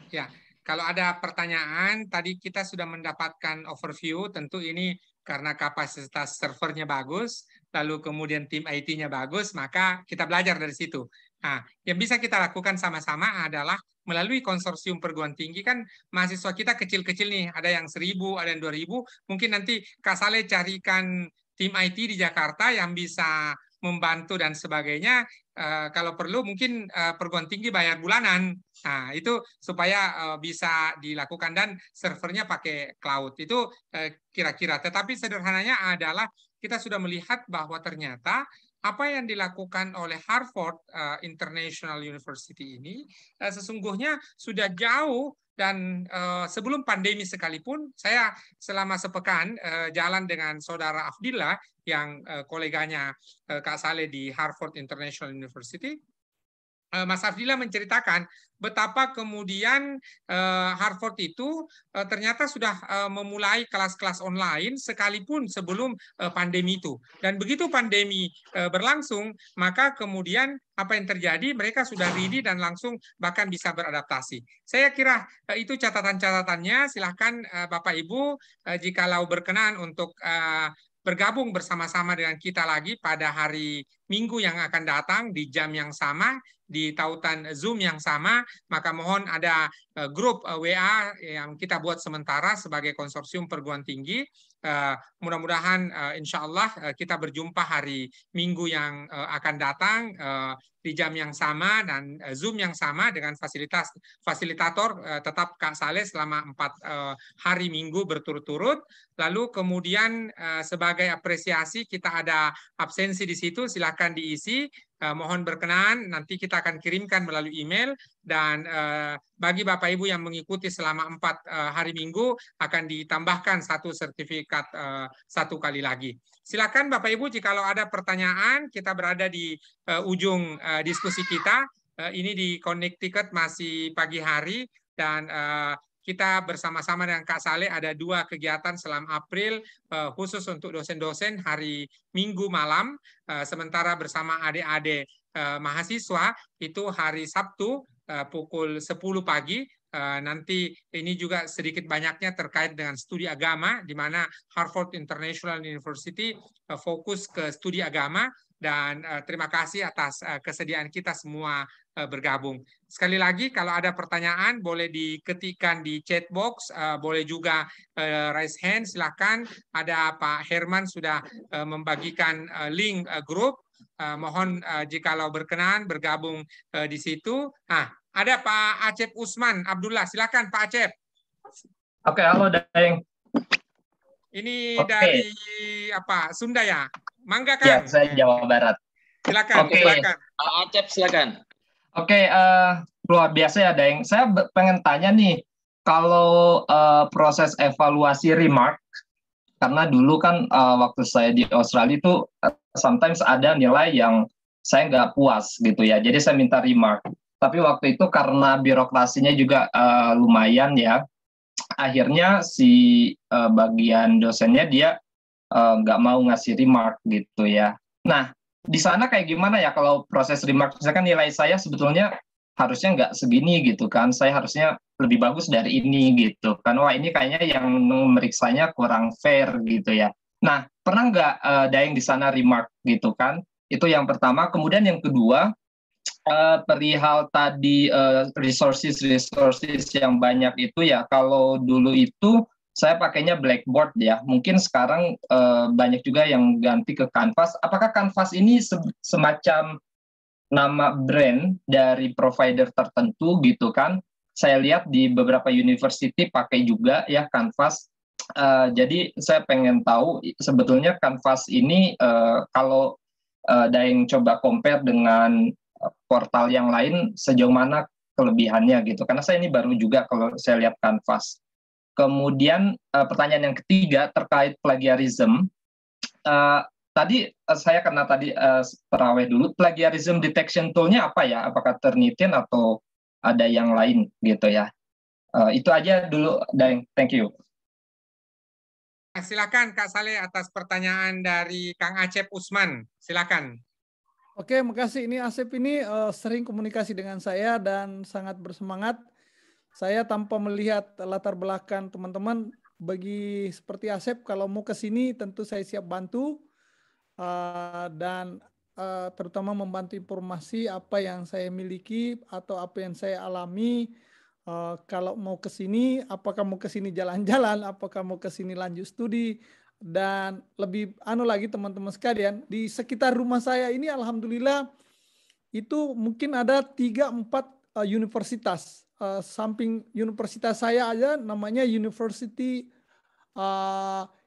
Ya, kalau ada pertanyaan, tadi kita sudah mendapatkan overview, tentu ini karena kapasitas servernya bagus, lalu kemudian tim IT-nya bagus, maka kita belajar dari situ. Nah, yang bisa kita lakukan sama-sama adalah melalui konsorsium perguruan tinggi, kan mahasiswa kita kecil-kecil nih, ada yang 1.000, ada yang 2.000, mungkin nanti Kak Saleh carikan tim IT di Jakarta yang bisa membantu dan sebagainya. Kalau perlu mungkin perguruan tinggi bayar bulanan. Nah, itu supaya bisa dilakukan dan servernya pakai cloud. Itu kira-kira. Tetapi sederhananya adalah kita sudah melihat bahwa ternyata apa yang dilakukan oleh Harvard International University ini sesungguhnya sudah jauh. Dan sebelum pandemi sekalipun, saya selama sepekan jalan dengan saudara Afdillah yang koleganya Kak Saleh di Harvard International University. Mas Afdillah menceritakan betapa kemudian Harvard itu ternyata sudah memulai kelas-kelas online sekalipun sebelum pandemi itu. Dan begitu pandemi berlangsung, maka kemudian apa yang terjadi, mereka sudah ready dan langsung bahkan bisa beradaptasi. Saya kira itu catatan-catatannya. Silahkan Bapak Ibu, jikalau berkenan untuk bergabung bersama-sama dengan kita lagi pada hari Minggu yang akan datang di jam yang sama, di tautan Zoom yang sama, maka mohon ada grup WA yang kita buat sementara sebagai konsorsium perguruan tinggi. Mudah-mudahan insya Allah kita berjumpa hari Minggu yang akan datang di jam yang sama dan Zoom yang sama dengan fasilitator tetap Kak Saleh selama 4 hari Minggu berturut-turut. Lalu kemudian sebagai apresiasi kita ada absensi di situ, silakan diisi. Mohon berkenan, nanti kita akan kirimkan melalui email dan bagi Bapak Ibu yang mengikuti selama 4 hari Minggu akan ditambahkan 1 sertifikat 1 kali lagi. Silakan Bapak Ibu, jikalau ada pertanyaan, kita berada di ujung diskusi kita. Ini di Connecticut masih pagi hari dan kita bersama-sama dengan Kak Saleh ada 2 kegiatan selama April khusus untuk dosen-dosen hari Minggu malam, sementara bersama adik-adik mahasiswa itu hari Sabtu pukul 10 pagi. Nanti ini juga sedikit banyaknya terkait dengan studi agama, di mana Harvard International University fokus ke studi agama, dan terima kasih atas kesediaan kita semua bergabung. Sekali lagi, kalau ada pertanyaan boleh diketikkan di chat box, boleh juga raise hand, silakan. Ada Pak Herman sudah membagikan link grup. Mohon jikalau berkenan bergabung di situ. Ada Pak Acep Usman Abdullah, silakan Pak Acep. Oke, halo Daeng. Ini dari apa? Sunda ya? Mangga Kang. Ya, saya Jawa Barat. Silakan, silakan. Pak Acep silakan. Oke, luar biasa ya Daeng. Saya pengen tanya nih, kalau proses evaluasi remark, karena dulu kan waktu saya di Australia itu sometimes ada nilai yang saya nggak puas gitu ya, jadi saya minta remark. Tapi waktu itu karena birokrasinya juga lumayan ya, akhirnya si bagian dosennya dia nggak mau ngasih remark gitu ya. Nah, di sana kayak gimana ya kalau proses remark? Misalkan nilai saya sebetulnya harusnya nggak segini gitu kan, saya harusnya lebih bagus dari ini gitu kan. Wah, ini kayaknya yang memeriksanya kurang fair gitu ya. Nah, pernah nggak Daeng di sana remark gitu kan? Itu yang pertama. Kemudian yang kedua, perihal tadi resources yang banyak itu ya, kalau dulu itu saya pakainya Blackboard ya, mungkin sekarang banyak juga yang ganti ke Canvas. Apakah Canvas ini semacam nama brand dari provider tertentu gitu kan, saya lihat di beberapa university pakai juga ya Canvas. Jadi saya pengen tahu sebetulnya Canvas ini kalau Daeng coba compare dengan portal yang lain sejauh mana kelebihannya gitu. Karena saya ini baru juga kalau saya lihat Canvas. Kemudian pertanyaan yang ketiga terkait plagiarism. Tadi saya karena tadi terawih dulu, plagiarism detection tool-nya apa ya? Apakah Turnitin atau ada yang lain gitu ya? Itu aja dulu, Daeng. Thank you. Silakan Kak Saleh atas pertanyaan dari Kang Acep Usman. Silakan. Oke, makasih. Ini Asep ini sering komunikasi dengan saya dan sangat bersemangat. Saya tanpa melihat latar belakang teman-teman, bagi seperti Asep, kalau mau ke sini tentu saya siap bantu dan terutama membantu informasi apa yang saya miliki atau apa yang saya alami. Kalau mau ke sini, apakah mau ke sini jalan-jalan, apakah mau ke sini lanjut studi, dan lebih lagi teman-teman sekalian, di sekitar rumah saya ini alhamdulillah itu mungkin ada 3-4 universitas. Samping universitas saya aja namanya University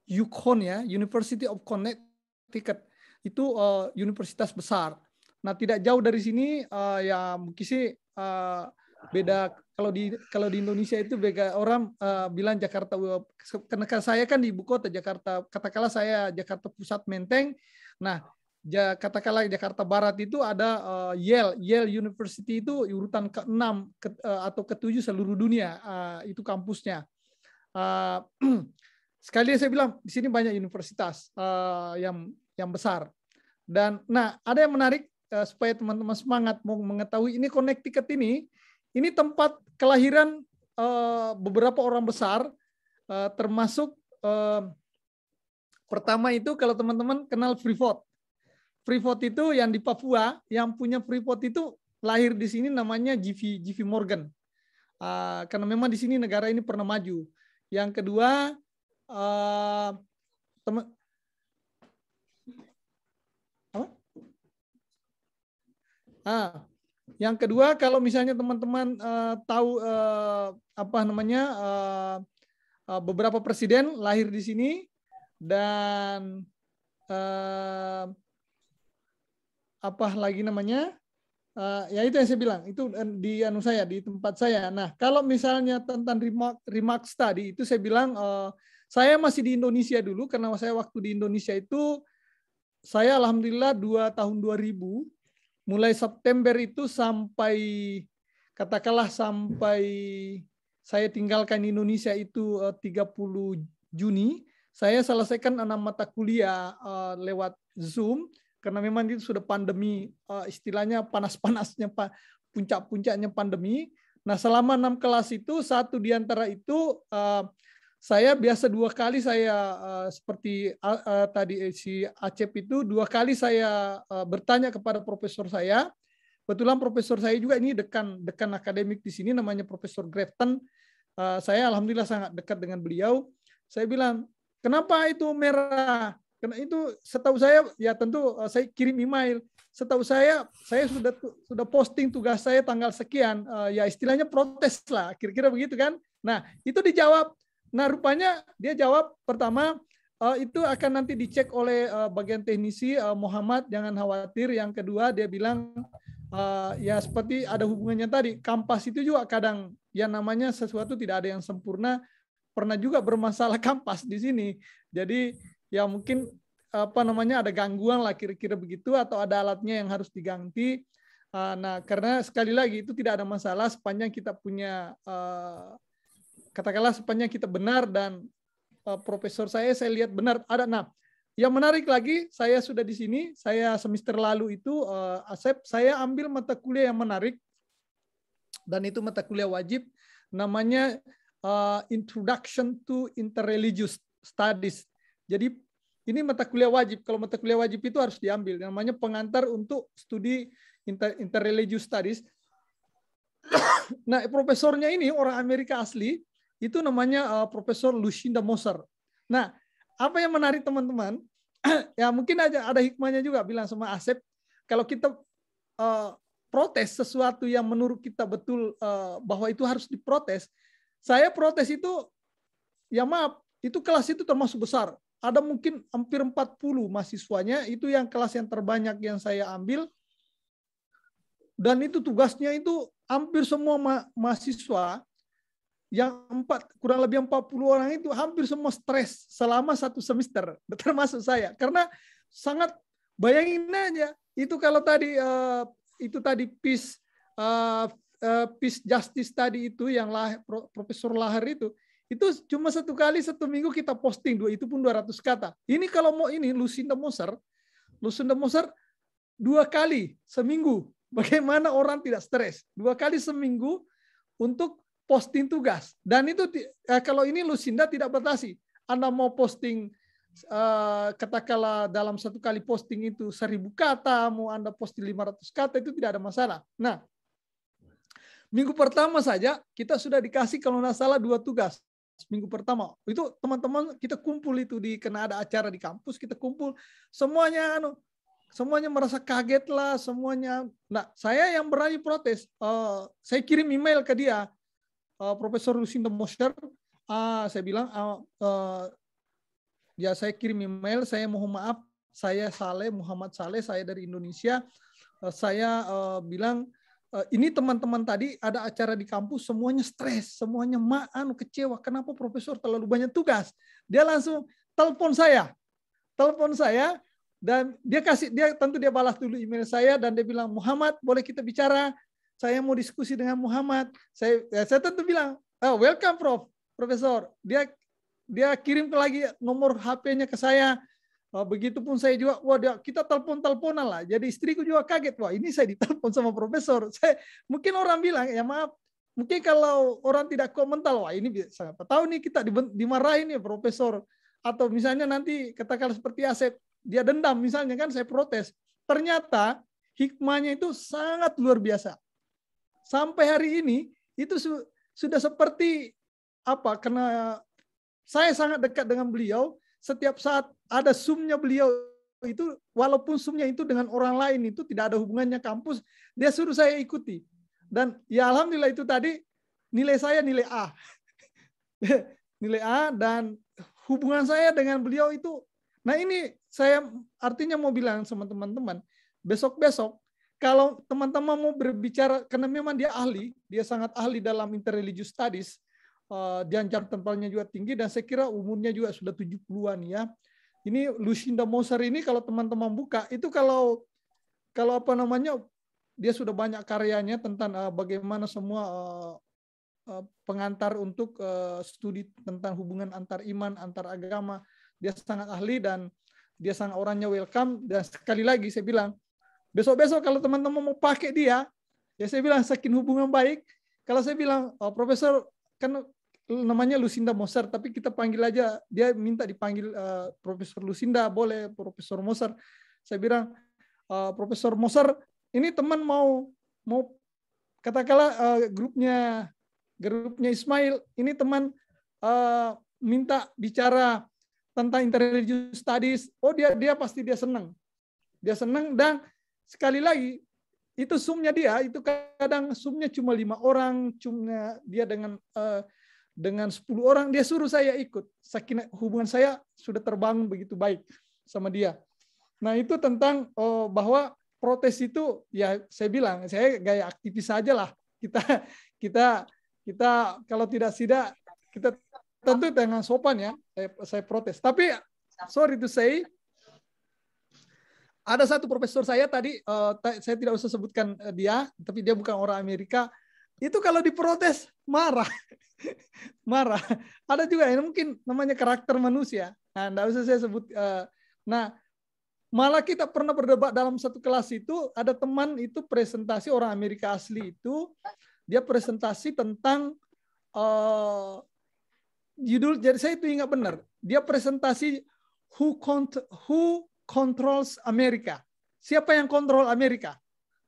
Yukon ya, University of Connecticut. Itu universitas besar. Nah, tidak jauh dari sini ya mungkin sih beda. Kalau di Indonesia itu beda, orang bilang Jakarta, karena saya kan di ibu kota Jakarta, katakanlah saya Jakarta Pusat Menteng. Nah, katakanlah Jakarta Barat itu ada Yale University, itu urutan ke-6 atau ke-7 seluruh dunia, itu kampusnya. Sekali saya bilang di sini banyak universitas yang besar. Dan nah, ada yang menarik supaya teman-teman semangat mau mengetahui, ini Connecticut ini tempat kelahiran beberapa orang besar, termasuk pertama itu kalau teman-teman kenal Freeport. Freeport itu yang di Papua, yang punya Freeport itu lahir di sini, namanya JP Morgan. Karena memang di sini negara ini pernah maju. Yang kedua, yang kedua, kalau misalnya teman-teman tahu beberapa presiden lahir di sini, dan ya itu yang saya bilang, itu di tempat saya. Nah, kalau misalnya tentang remarks tadi, itu saya bilang saya masih di Indonesia dulu, karena saya waktu di Indonesia itu saya alhamdulillah tahun 2000, mulai September itu sampai katakanlah sampai saya tinggalkan Indonesia itu 30 Juni, saya selesaikan 6 mata kuliah lewat Zoom. Karena memang itu sudah pandemi, istilahnya panas-panasnya, puncak-puncaknya pandemi. Nah, selama 6 kelas itu, satu di antara itu, saya biasa 2 kali saya, seperti tadi si Acep itu, 2 kali saya bertanya kepada profesor saya. Kebetulan profesor saya juga ini dekan akademik di sini, namanya Profesor Grafton. Saya alhamdulillah sangat dekat dengan beliau. Saya bilang, kenapa itu merah? Karena itu setahu saya, ya tentu saya kirim email. Setahu saya sudah posting tugas saya tanggal sekian. Ya istilahnya protes lah, kira-kira begitu kan. Nah, itu dijawab. Nah, rupanya dia jawab pertama, itu akan nanti dicek oleh bagian teknisi, Muhammad, jangan khawatir. Yang kedua, dia bilang, ya seperti ada hubungannya tadi, kampas itu juga kadang yang namanya sesuatu tidak ada yang sempurna. Pernah juga bermasalah kampas di sini. Jadi ya mungkin ada gangguan lah kira-kira begitu, atau ada alatnya yang harus diganti. Nah, karena sekali lagi itu tidak ada masalah sepanjang kita punya katakanlah sepanjang kita benar, dan profesor saya lihat benar ada. Nah, yang menarik lagi, saya sudah di sini, saya semester lalu itu Asep, saya ambil mata kuliah yang menarik, dan itu mata kuliah wajib, namanya Introduction to Interreligious Studies. Jadi ini mata kuliah wajib. Kalau mata kuliah wajib itu harus diambil. Namanya pengantar untuk studi Interreligious Studies. Nah, profesornya ini orang Amerika asli. Itu namanya Profesor Lucinda Moser. Nah, apa yang menarik teman-teman? Ya mungkin aja ada hikmahnya juga, bilang sama Asep. Kalau kita protes sesuatu yang menurut kita betul bahwa itu harus diprotes, saya protes itu, ya maaf, itu kelas itu termasuk besar. Ada mungkin hampir 40 mahasiswanya, itu yang kelas yang terbanyak yang saya ambil. Dan itu tugasnya itu hampir semua mahasiswa yang kurang lebih 40 orang itu hampir semua stres selama 1 semester, termasuk saya. Karena sangat, bayangin aja, itu kalau tadi peace justice tadi itu yang Profesor Lahar itu cuma 1 kali 1 minggu kita posting, itu pun 200 kata. Ini kalau mau ini Lucinda Moser 2 kali seminggu. Bagaimana orang tidak stres? 2 kali seminggu untuk posting tugas. Dan itu kalau ini Lucinda tidak batasi. Anda mau posting katakanlah dalam 1 kali posting itu 1000 kata, mau Anda posting 500 kata, itu tidak ada masalah. Nah, minggu pertama saja kita sudah dikasih kalau nggak salah 2 tugas. Minggu pertama itu teman-teman kita kumpul itu karena ada acara di kampus, kita kumpul semuanya merasa kaget lah semuanya. Nah, saya yang berani protes. Saya kirim email ke dia, Profesor Lucinda Moser. Saya bilang, ya saya kirim email, saya mohon maaf, saya Muhammad Saleh, saya dari Indonesia. Saya bilang, ini teman-teman tadi ada acara di kampus, semuanya stres, semuanya kecewa. Kenapa profesor terlalu banyak tugas? Dia langsung telepon saya. Dan dia tentu dia balas dulu email saya dan dia bilang, Muhammad, boleh kita bicara? Saya mau diskusi dengan Muhammad. Saya tentu bilang, welcome Profesor. Dia kirim lagi nomor HP-nya ke saya. Begitupun saya juga, kita telepon-teleponan lah. Jadi istriku juga kaget, ini saya ditelepon sama profesor. Mungkin orang bilang, ya maaf, mungkin kalau orang tidak komentar, ini siapa tahu nih kita dimarahin ya profesor. Atau misalnya nanti katakanlah seperti Asep, dia dendam misalnya kan, saya protes. Ternyata hikmahnya itu sangat luar biasa. Sampai hari ini itu sudah seperti apa? Karena saya sangat dekat dengan beliau. Setiap saat ada Zoom-nya beliau itu, walaupun Zoom-nya itu dengan orang lain itu tidak ada hubungannya kampus, dia suruh saya ikuti. Dan ya alhamdulillah itu tadi nilai saya nilai A. Nilai A, dan hubungan saya dengan beliau itu. Nah ini saya artinya mau bilang sama teman-teman, besok-besok kalau teman-teman mau berbicara, karena memang dia sangat ahli dalam interreligious studies, dan jam terbangnya juga tinggi, dan saya kira umurnya juga sudah 70-an ya. Ini Lucinda Moser ini kalau teman-teman buka, itu kalau apa namanya, dia sudah banyak karyanya tentang bagaimana semua pengantar untuk studi tentang hubungan antar iman, antar agama. Dia sangat ahli dan dia sangat orangnya welcome. Dan sekali lagi saya bilang, besok-besok kalau teman-teman mau pakai dia, ya saya bilang saking hubungan baik. Kalau saya bilang, Profesor, kan namanya Lucinda Moser, tapi kita panggil aja, dia minta dipanggil Profesor Lucinda, boleh Profesor Moser. Saya bilang, Profesor Moser, ini teman mau katakanlah grupnya Ismail, ini teman minta bicara tentang interreligious studies. Dia pasti dia senang. Dan sekali lagi itu Zoom-nya dia itu kadang Zoom-nya cuma 5 orang, cuma dia dengan 10 orang, dia suruh saya ikut. Saking hubungan saya sudah terbangun begitu baik sama dia. Nah, itu tentang bahwa protes itu, ya saya bilang, saya gaya aktivis saja lah. Kita kalau tidak kita tentu dengan sopan ya, saya protes. Tapi sorry to say, ada satu profesor saya tadi, saya tidak usah sebutkan dia, tapi dia bukan orang Amerika. Itu kalau diprotes marah, marah. Ada juga yang mungkin namanya karakter manusia. Nah, tidak usah saya sebut. Nah, malah kita pernah berdebat dalam satu kelas itu, ada teman itu presentasi, orang Amerika asli itu, dia presentasi tentang judul, jadi saya itu ingat benar. Dia presentasi who controls America. Siapa yang kontrol Amerika?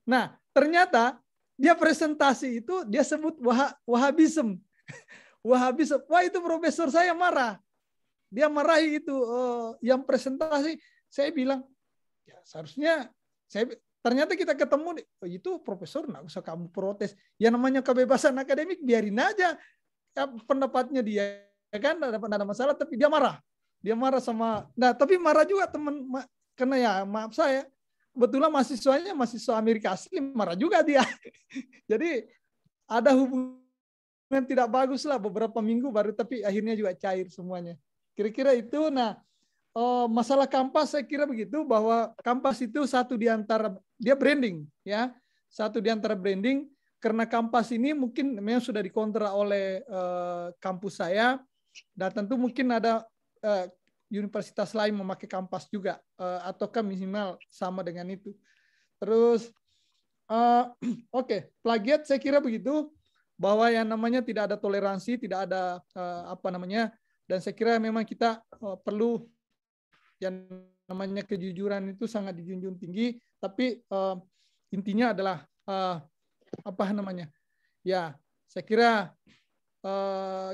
Nah, ternyata dia presentasi itu dia sebut Wahabism. Wahabism. Wah, itu profesor saya marah. Dia marahi itu yang presentasi. Saya bilang, ya seharusnya ternyata kita ketemu, oh, itu profesor nggak usah kamu protes. Ya namanya kebebasan akademik, biarin aja ya, pendapatnya dia, ya kan, tidak ada masalah. Tapi dia marah sama. Nah, tapi marah juga teman, karena ya maaf saya, kebetulan mahasiswanya mahasiswa Amerika asli, marah juga dia. Jadi ada hubungan tidak bagus lah beberapa minggu baru, tapi akhirnya juga cair semuanya. Kira-kira itu. Nah, masalah Kampas saya kira begitu, bahwa Kampas itu satu di antara, dia branding ya, satu di antara branding, karena Kampas ini mungkin memang sudah dikontrak oleh kampus saya, dan tentu mungkin ada universitas lain memakai Kampas juga, ataukah minimal sama dengan itu. Terus oke, plagiat saya kira begitu, bahwa yang namanya tidak ada toleransi, tidak ada dan saya kira memang kita perlu yang namanya kejujuran itu sangat dijunjung tinggi, tapi intinya adalah ya saya kira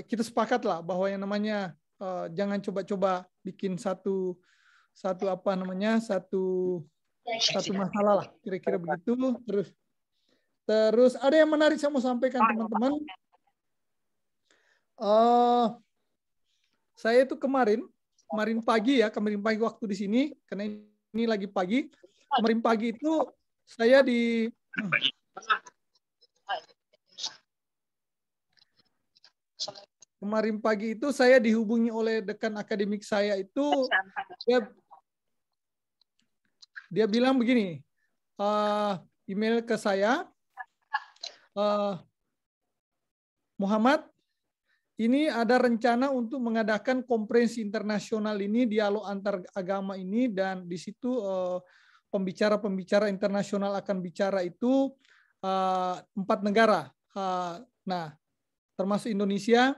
kita sepakat lah bahwa yang namanya jangan coba-coba bikin satu masalah lah, kira-kira begitu. Terus ada yang menarik saya mau sampaikan teman-teman. Saya itu kemarin pagi waktu di sini, karena ini lagi pagi. Kemarin pagi itu saya dihubungi oleh dekan akademik saya itu. Dia bilang begini, email ke saya, Muhammad, ini ada rencana untuk mengadakan konferensi internasional ini, dialog antar agama ini, dan di situ pembicara-pembicara internasional akan bicara itu 4 negara. Nah, termasuk Indonesia,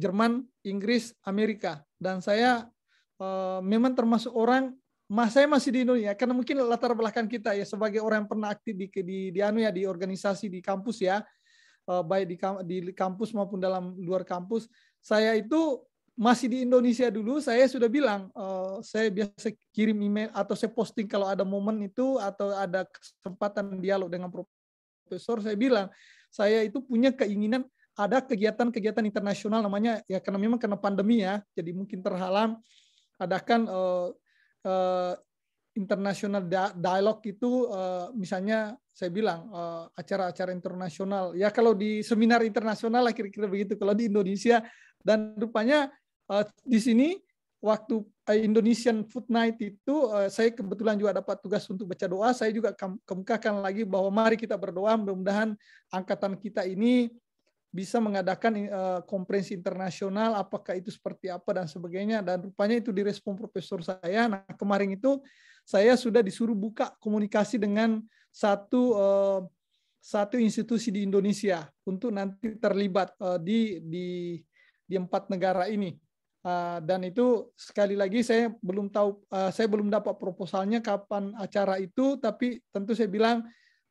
Jerman, Inggris, Amerika. Dan saya memang termasuk orang, saya masih di Indonesia, karena mungkin latar belakang kita ya sebagai orang yang pernah aktif di organisasi di kampus ya. Baik di kampus maupun dalam luar kampus, saya itu masih di Indonesia dulu. Saya sudah bilang, saya biasa kirim email atau saya posting kalau ada momen itu atau ada kesempatan dialog dengan profesor. Saya bilang saya itu punya keinginan ada kegiatan-kegiatan internasional namanya ya, karena memang karena pandemi ya, jadi mungkin terhalang, adakan international dialog itu, misalnya saya bilang acara-acara internasional ya, kalau di seminar internasional lah kira-kira begitu kalau di Indonesia. Dan rupanya di sini waktu Indonesian Food Night itu saya kebetulan juga dapat tugas untuk baca doa. Saya juga kemukakan lagi bahwa mari kita berdoa, mudah-mudahan angkatan kita ini bisa mengadakan konferensi internasional, apakah itu seperti apa dan sebagainya. Dan rupanya itu direspon profesor saya. Nah, kemarin itu saya sudah disuruh buka komunikasi dengan satu institusi di Indonesia untuk nanti terlibat di 4 negara ini. Dan itu sekali lagi saya belum tahu, saya belum dapat proposalnya kapan acara itu, tapi tentu saya bilang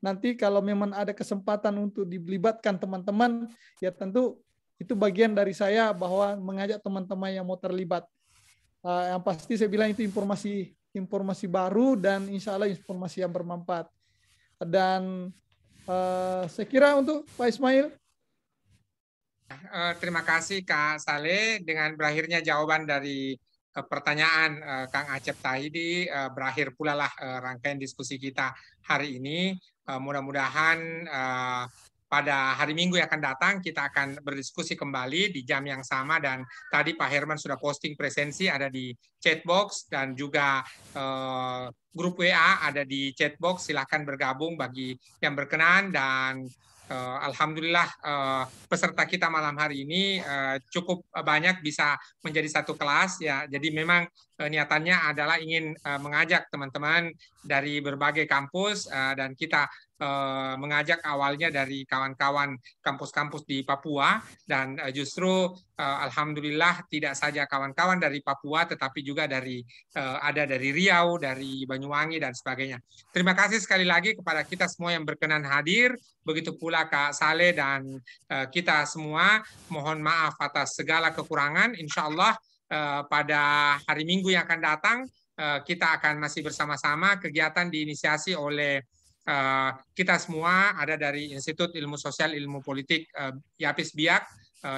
nanti kalau memang ada kesempatan untuk dilibatkan teman-teman, ya tentu itu bagian dari saya bahwa mengajak teman-teman yang mau terlibat. Yang pasti saya bilang itu informasi baru dan insya Allah informasi yang bermanfaat. Dan saya kira untuk Pak Ismail. Terima kasih Kak Saleh. Dengan berakhirnya jawaban dari pertanyaan Kang Acep tadi, berakhir pula lah rangkaian diskusi kita hari ini. Mudah-mudahan pada hari Minggu yang akan datang kita akan berdiskusi kembali di jam yang sama, dan tadi Pak Herman sudah posting presensi ada di chatbox dan juga grup WA ada di chatbox. Silakan bergabung bagi yang berkenan. Dan alhamdulillah peserta kita malam hari ini cukup banyak, bisa menjadi satu kelas ya. Jadi memang niatannya adalah ingin mengajak teman-teman dari berbagai kampus, dan kita mengajak awalnya dari kawan-kawan kampus-kampus di Papua, dan justru alhamdulillah tidak saja kawan-kawan dari Papua tetapi juga ada dari Riau, dari Banyuwangi dan sebagainya. Terima kasih sekali lagi kepada kita semua yang berkenan hadir, begitu pula Kak Saleh dan kita semua. Mohon maaf atas segala kekurangan. Insya Allah pada hari Minggu yang akan datang kita akan masih bersama-sama. Kegiatan diinisiasi oleh kita semua, ada dari Institut Ilmu Sosial Ilmu Politik YAPIS Biak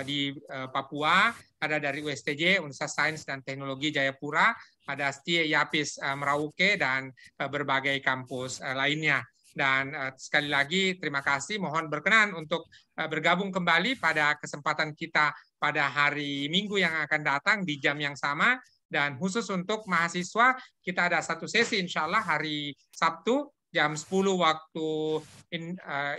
di Papua, ada dari USTJ Universitas Sains dan Teknologi Jayapura, ada STIE YAPIS Merauke, dan berbagai kampus lainnya. Dan sekali lagi terima kasih, mohon berkenan untuk bergabung kembali pada kesempatan kita pada hari Minggu yang akan datang di jam yang sama. Dan khusus untuk mahasiswa, kita ada satu sesi insya Allah hari Sabtu jam 10 waktu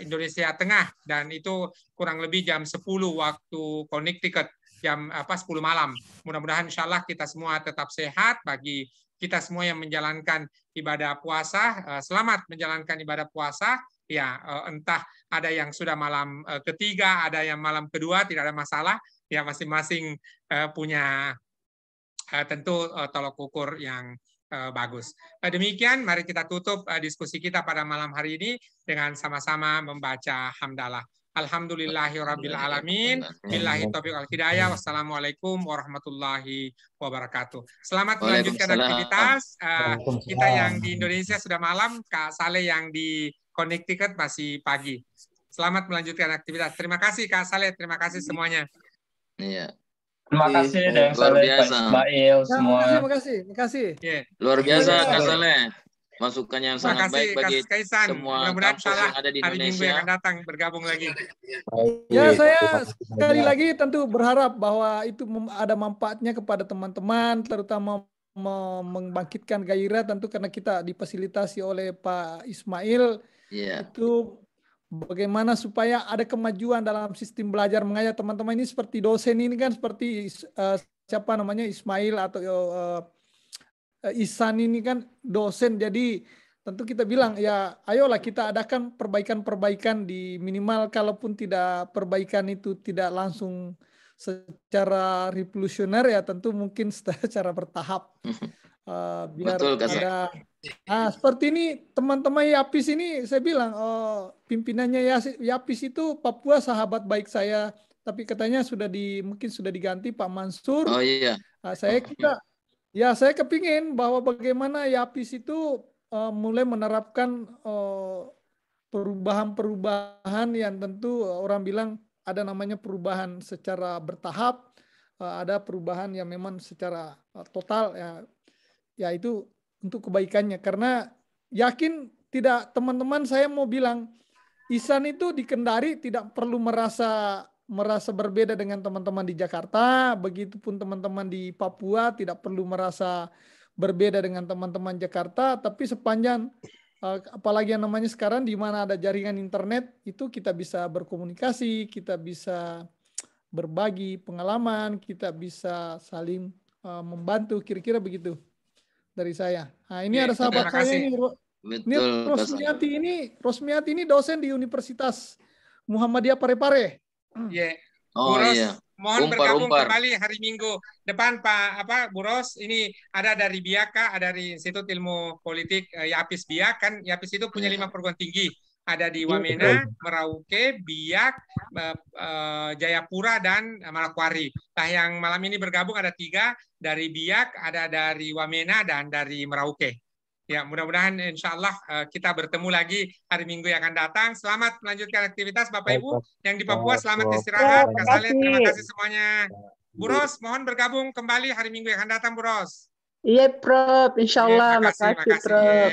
Indonesia Tengah, dan itu kurang lebih jam 10 waktu Connecticut, jam 10 malam. Mudah-mudahan insya Allah kita semua tetap sehat. Bagi kita semua yang menjalankan ibadah puasa, selamat menjalankan ibadah puasa. Ya, entah ada yang sudah malam ketiga, ada yang malam kedua, tidak ada masalah. Ya, masing-masing punya tentu tolok ukur yang bagus. Demikian, mari kita tutup diskusi kita pada malam hari ini dengan sama-sama membaca hamdalah. Alhamdulillahirabbil alamin, billahi taufiq wal hidayah. Wassalamualaikum warahmatullahi wabarakatuh. Selamat melanjutkan aktivitas. Kita yang di Indonesia sudah malam, Kak Saleh yang di Connecticut masih pagi. Selamat melanjutkan aktivitas. Terima kasih Kak Saleh, terima kasih semuanya. Iya. Terima kasih Deng Saleh, Pak Ismail, semua. Terima kasih. Yeah. Luar biasa Kak Saleh. Masukannya yang sangat baik bagi semua kampus yang ada di hari Minggu yang Indonesia. akan datang bergabung lagi. Ya, saya sekali lagi tentu berharap bahwa itu ada manfaatnya kepada teman-teman, terutama membangkitkan gairah, tentu karena kita difasilitasi oleh Pak Ismail. Itu bagaimana supaya ada kemajuan dalam sistem belajar mengajar teman-teman ini. Seperti dosen ini kan seperti siapa namanya, Ismail atau Ihsan ini kan dosen, jadi tentu kita bilang ya ayolah kita adakan perbaikan-perbaikan di minimal, kalaupun tidak perbaikan itu tidak langsung secara revolusioner, ya tentu mungkin secara bertahap. Biar Betul, ada seperti ini teman-teman YAPIS ini, saya bilang pimpinannya YAPIS itu Papua sahabat baik saya, tapi katanya mungkin sudah diganti Pak Mansur. Oh iya. Saya kepingin bahwa bagaimana YAPIS itu mulai menerapkan perubahan-perubahan yang tentu orang bilang ada namanya perubahan secara bertahap, ada perubahan yang memang secara total, ya itu untuk kebaikannya. Karena yakin tidak, teman-teman saya mau bilang, Ihsan itu di Kendari tidak perlu merasa berbeda dengan teman-teman di Jakarta, begitupun teman-teman di Papua tidak perlu merasa berbeda dengan teman-teman Jakarta, tapi sepanjang apalagi yang namanya sekarang di mana ada jaringan internet, itu kita bisa berkomunikasi, kita bisa berbagi pengalaman, kita bisa saling membantu, kira-kira begitu dari saya. Nah, ini ada sahabat saya ini, Rosmiati ini dosen di Universitas Muhammadiyah Parepare. Bu Ros, mohon bergabung kembali hari Minggu depan Pak Bu Ros. Ini ada dari Biaka, ada dari Institut Ilmu Politik YAPIS Biak, kan YAPIS itu punya 5 perguruan tinggi. Ada di Wamena, Merauke, Biak, Jayapura, dan Manokwari. Nah, yang malam ini bergabung ada 3 dari Biak, ada dari Wamena, dan dari Merauke. Ya, mudah-mudahan insya Allah kita bertemu lagi hari Minggu yang akan datang. Selamat melanjutkan aktivitas Bapak Ibu yang di Papua. Selamat istirahat. Kak Saleh, terima kasih semuanya. Bu Ros, mohon bergabung kembali hari Minggu yang akan datang, Bu Ros. Iya, Prof. Insya Allah. Makasih, Prof.